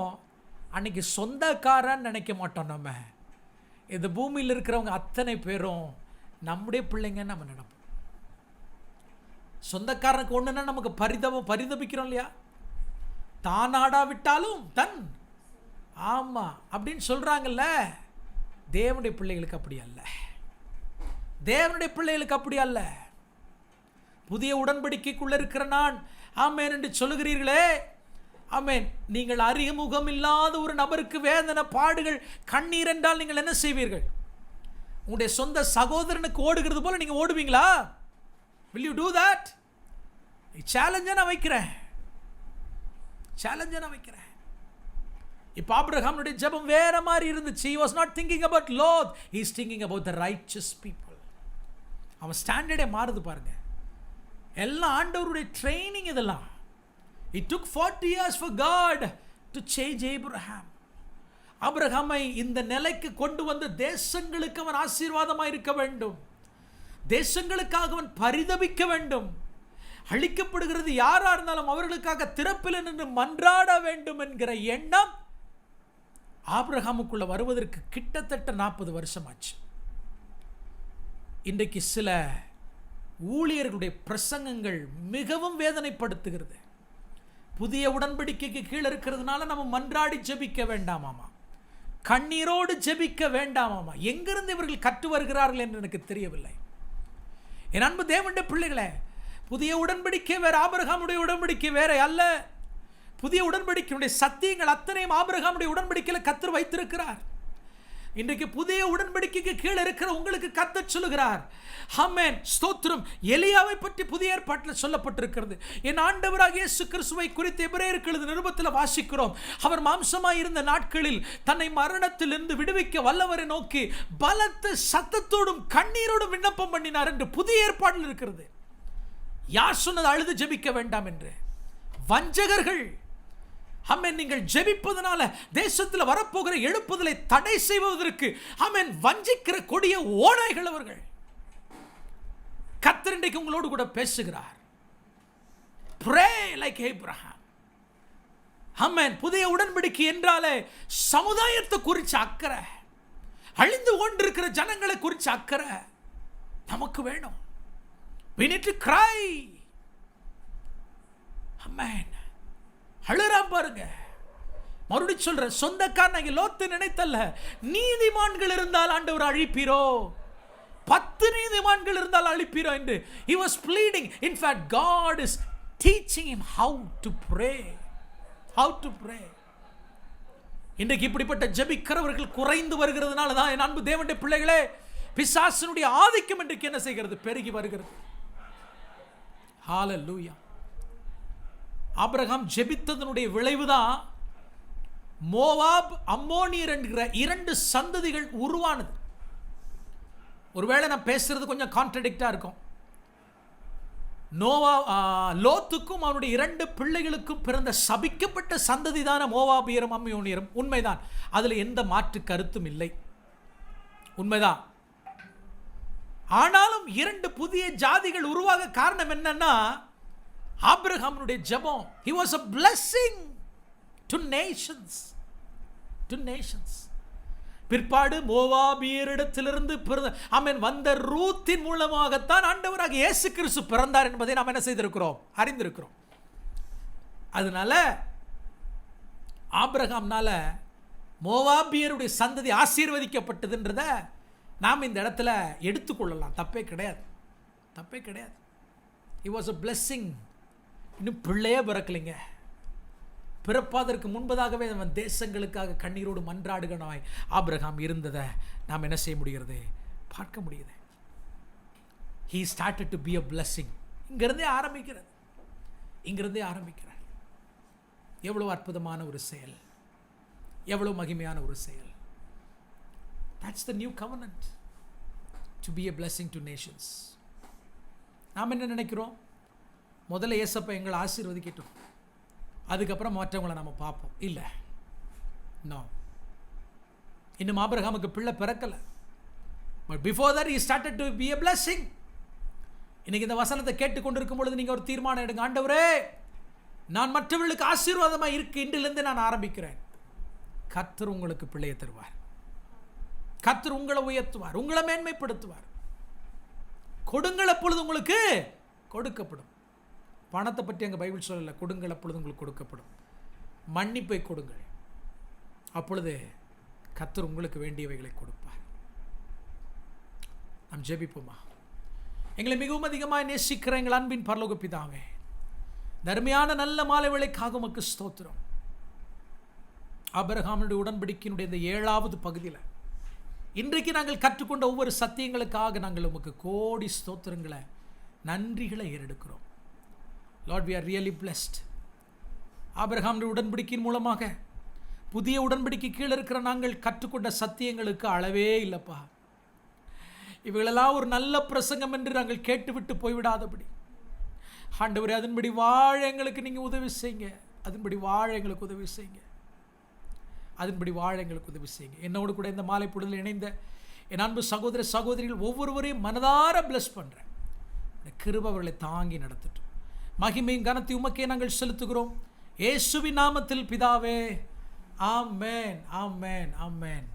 அன்னைக்கு சொந்தக்காரன் நினைக்க மாட்டோம். நம்ம இந்த பூமியில் இருக்கிறவங்க அத்தனை பேரும் நம்முடைய பிள்ளைங்க நம்ம நினைப்போம். சொந்தக்காரனுக்கு ஒண்ணுன்னா நமக்கு பரிதபிக்கிறோம் இல்லையா, தானாடாவிட்டாலும் தன் ஆமா அப்படின்னு சொல்றாங்கல்ல. தேவனுடைய பிள்ளைகளுக்கு அப்படி அல்ல, தேவனுடைய பிள்ளைகளுக்கு அப்படி அல்ல. புதிய உடன்படிக்கைக்குள்ள இருக்கிற நான் ஆமேன் என்று சொல்லுகிறீர்களே, ஆமேன், நீங்கள் அறிமுகம் இல்லாத ஒரு நபருக்கு வேதனை, பாடுகள், கண்ணீர் என்றால் நீங்கள் என்ன செய்வீர்கள்? உங்களுடைய சொந்த சகோதரனுக்கு ஓடுகிறது போல நீங்க ஓடுவீங்களா? Will you do that? சேலஞ்சை நான் வைக்கிறேன். இப்போ ஆபிரகாமுடைய ஜெபம் வேற மாதிரி இருந்துச்சு. He was not thinking about Lot, he is thinking about the righteous people. அவன் ஸ்டாண்டர்டே மாறுது பாருங்க. எல்லாம் ஆண்டவருடைய ட்ரைனிங். இதெல்லாம் it took 40 years for God to change Abraham. ஆபிரகாமை இந்த நிலைக்கு கொண்டு வந்து தேசங்களுக்கு அவன் ஆசீர்வாதமாக இருக்க வேண்டும், தேசங்களுக்காக அவன் பரிதபிக்க வேண்டும். அழிக்கப்படுகிறது யாரா இருந்தாலும் அவர்களுக்காக திறப்பில் நின்று மன்றாட வேண்டும் என்கிற எண்ணம் ஆபிரகாமுக்குள்ள வருவதற்கு கிட்டத்தட்ட 40 வருஷம் ஆச்சு. இன்றைக்கு சில ஊழியர்களுடைய பிரசங்கங்கள் மிகவும் வேதனைப்படுத்துகிறது. புதிய உடன்படிக்கைக்கு கீழே இருக்கிறதுனால நம்ம மன்றாடி ஜெபிக்க வேண்டாமாமா, கண்ணீரோடு ஜெபிக்க வேண்டாமாமா. எங்கிருந்து இவர்கள் கற்று வருகிறார்கள் என்று எனக்கு தெரியவில்லை. என் அன்பு தேவனுடைய பிள்ளைகளே, புதிய உடன்படிக்கை வேற, ஆபிரகாமுடைய உடன்படிக்கை வேற அல்ல. புதிய உடன்படிக்கையுடைய சத்தியங்கள் அத்தனையும் ஆபிரகாமுடைய உடன்படிக்கையில் கர்த்தர் வைத்திருக்கிறார். இன்றைக்கு புதிய உடன்படிக்கைக்கு கீழே இருக்கிற உங்களுக்கு கர்த்தர் சொல்லுகிறார். ஆமென், ஸ்தோத்திரம். எலியாவை பற்றி புதிய ஏற்பாட்டில் சொல்லப்பட்டிருக்கிறது. என் ஆண்டவராகிய இயேசு கிறிஸ்துவை குறித்து எபிரேயருக்கு எழுதின நிருபத்தில் வாசிக்கிறோம். அவர் மாம்சமாய் இருந்த நாட்களில் தன்னை மரணத்திலிருந்து விடுவிக்க வல்லவரை நோக்கி பலத்த சத்தத்தோடும் கண்ணீரோடும் விண்ணப்பம் பண்ணினார் என்று புதிய ஏற்பாட்டில் இருக்கிறது. யார் சொன்னது அழுது ஜெபிக்க வேண்டாம் என்று? வஞ்சகர்கள். ஆமென், நீங்கள் ஜெபிப்பதனால தேசத்தில் வரப்போகிற எழுப்புதலை தடை செய்வதற்கு ஆமென் வஞ்சிக்கிற கொடிய ஓநாய்கள் அவர்கள். கர்த்தர் இன்றைக்கு உங்களோடு கூட பேசுகிறார். Pray like Abraham. ஆமென். புதிய உடன்படிக்கை என்றாலே சமுதாயத்தை குறித்து அக்கறை, அழிந்து கொண்டிருக்கிற ஜனங்களை குறித்து அக்கறை நமக்கு வேணும். We need to cry. Amen. அழுறாம் பாருங்க. மறுபடியும் சொல்ற, சொந்தக்காரனாகிய லோத்து நினைத்தல்ல, நீதிமான்கள் இருந்தால் ஆண்டவர் அழிப்பீரோ, 10 நீதிமான்கள் இருந்தால் அழிப்பீரோ என்று he was pleading. In fact, God is teaching him how to pray. இன்றைக்கு இப்படிப்பட்ட ஜெபிக்கிறவர்கள் குறைந்து வருகிறதுனால தான் என் அன்பு தேவனுடைய பிள்ளைகளே, பிசாசனுடைய ஆதிக்கம் இன்றைக்கு என்ன செய்கிறது? பெருகி வருகிறது. ஹல்லேலூயா. ஆபிரகாம் ஜெபித்ததனுடைய விளைவுதான் மோவாப், அம்மோனியர் என்கிற 2 சந்ததிகள் உருவானது. ஒருவேளை நான் பேசுறது கொஞ்சம் கான்ட்ரடிக்டா இருக்கும். லோத்துக்கும் அவனுடைய 2 பிள்ளைகளுக்கும் பிறந்த சபிக்கப்பட்ட சந்ததி தான மோவாபியரும் அம்மோனியரும். உண்மைதான், அதுல எந்த மாற்று கருத்தும் இல்லை, உண்மைதான். ஆனாலும் 2 புதிய ஜாதிகள் உருவாக காரணம் என்னன்னா, ஆபிரகாமுடைய ஜெபம். He was a blessing to nations, to nations. பிற்பாடு மோவாபியரிடத்திலிருந்து வந்த ரூத்தின் மூலமாகத்தான் ஆண்டவராக இயேசு கிறிஸ்து பிறந்தார் என்பதை நாம் என்ன செய்திருக்கிறோம்? அறிந்திருக்கிறோம். அதனால ஆபிரகாம்னால மோவாபியருடைய சந்ததி ஆசீர்வதிக்கப்பட்டதுன்றத நாம் இந்த இடத்துல எடுத்துக்கொள்ளலாம். தப்பே கிடையாது, தப்பே கிடையாது. He was a blessing. இன்னும் பிள்ளையே பிறக்கலைங்க. பிறப்பாதற்கு முன்பதாகவே அவன் தேசங்களுக்காக கண்ணீரோடு மன்றாடுகனாய் ஆபிரகாம் இருந்ததை நாம் என்ன செய்ய முடிகிறது? பார்க்க முடியுது. He started to be a blessing. இங்கிருந்தே ஆரம்பிக்கிறது, இங்கிருந்தே ஆரம்பிக்கிறார். எவ்வளவு அற்புதமான ஒரு செயல், எவ்வளவு மகிமையான ஒரு செயல். That's the new covenant, to be a blessing to nations. நாம் என்ன நினைக்கிறோம்? முதல்ல ஏசப்பா எங்களை ஆசீர்வதிக்கட்டும், அதுக்கப்புறம் மற்றவங்களை நம்ம பார்ப்போம். இல்லை, நோ. இன்னும் ஆபிரகாமுக்கு பிள்ளை பிறக்கலை. But before that he started to be a blessing. இன்னைக்கு இந்த வசனத்தை கேட்டுக்கொண்டிருக்கும் பொழுது நீங்கள் ஒரு தீர்மானம் எடுங்க. ஆண்டவரே, நான் மற்றவர்களுக்கு ஆசீர்வாதமாக இருக்கு, இன்றிலிருந்து நான் ஆரம்பிக்கிறேன். கர்த்தர் உங்களுக்கு பிள்ளையை தருவார், கர்த்தர் உங்களை உயர்த்துவார், உங்களை மேன்மைப்படுத்துவார். கொடுங்கள் அப்பொழுது உங்களுக்கு கொடுக்கப்படும். பணத்தை பற்றி அங்கே பைபிள் சொல்லலை. கொடுங்கள் அப்பொழுது உங்களுக்கு கொடுக்கப்படும். மன்னிப்பை கொடுங்கள், அப்பொழுது கர்த்தர் உங்களுக்கு வேண்டியவைகளை கொடுப்பார். நாம் ஜெபிப்போமா? எங்களை மிகவும் அதிகமாக நேசிக்கிற எங்கள் அன்பின் பரலோக பிதாவே, தர்மையான நல்ல மாலை வேளைக்காக உமக்கு ஸ்தோத்திரம். ஆபிரகாமுடைய உடன்படிக்கையினுடைய இந்த 7வது பகுதியில் இன்றைக்கு நாங்கள் கற்றுக்கொண்ட ஒவ்வொரு சத்தியங்களுக்காக நாங்கள் உமக்கு கோடி ஸ்தோத்திரங்களை, நன்றிகளை ஏறெடுக்கிறோம். Lord, we are really blessed. ஆபிரகாமுடைய உடன்படிக்கையின் மூலமாக புதிய உடன்படிக்கை கீழே இருக்கிற நாங்கள் கற்றுக்கொண்ட சத்தியங்களுக்கு அளவே இல்லைப்பா. இவைகளெல்லாம் ஒரு நல்ல பிரசங்கம் என்று நாங்கள் கேட்டுவிட்டு போய்விடாதபடி ஆண்டவரே, அதன்படி வாழ எங்களுக்கு நீங்கள் உதவி செய்யுங்க. அதன்படி வாழ எங்களுக்கு உதவி செய்யுங்க. அதன்படி வாழ எங்களுக்கு உதவி செய்யுங்க. என்னோடு கூட இந்த மாலை பொழுதில் இணைந்த என் அன்பு சகோதர சகோதரிகள் ஒவ்வொருவரையும் மனதார பிளஸ் பண்ணுறேன். கிருபை அவர்களை தாங்கி நடத்தட்டும். மகிமையும் கனத்தையும் உமக்கே நாங்கள் செலுத்துகிறோம், இயேசுவின் நாமத்தில் பிதாவே. ஆமென், ஆமென், ஆமென்.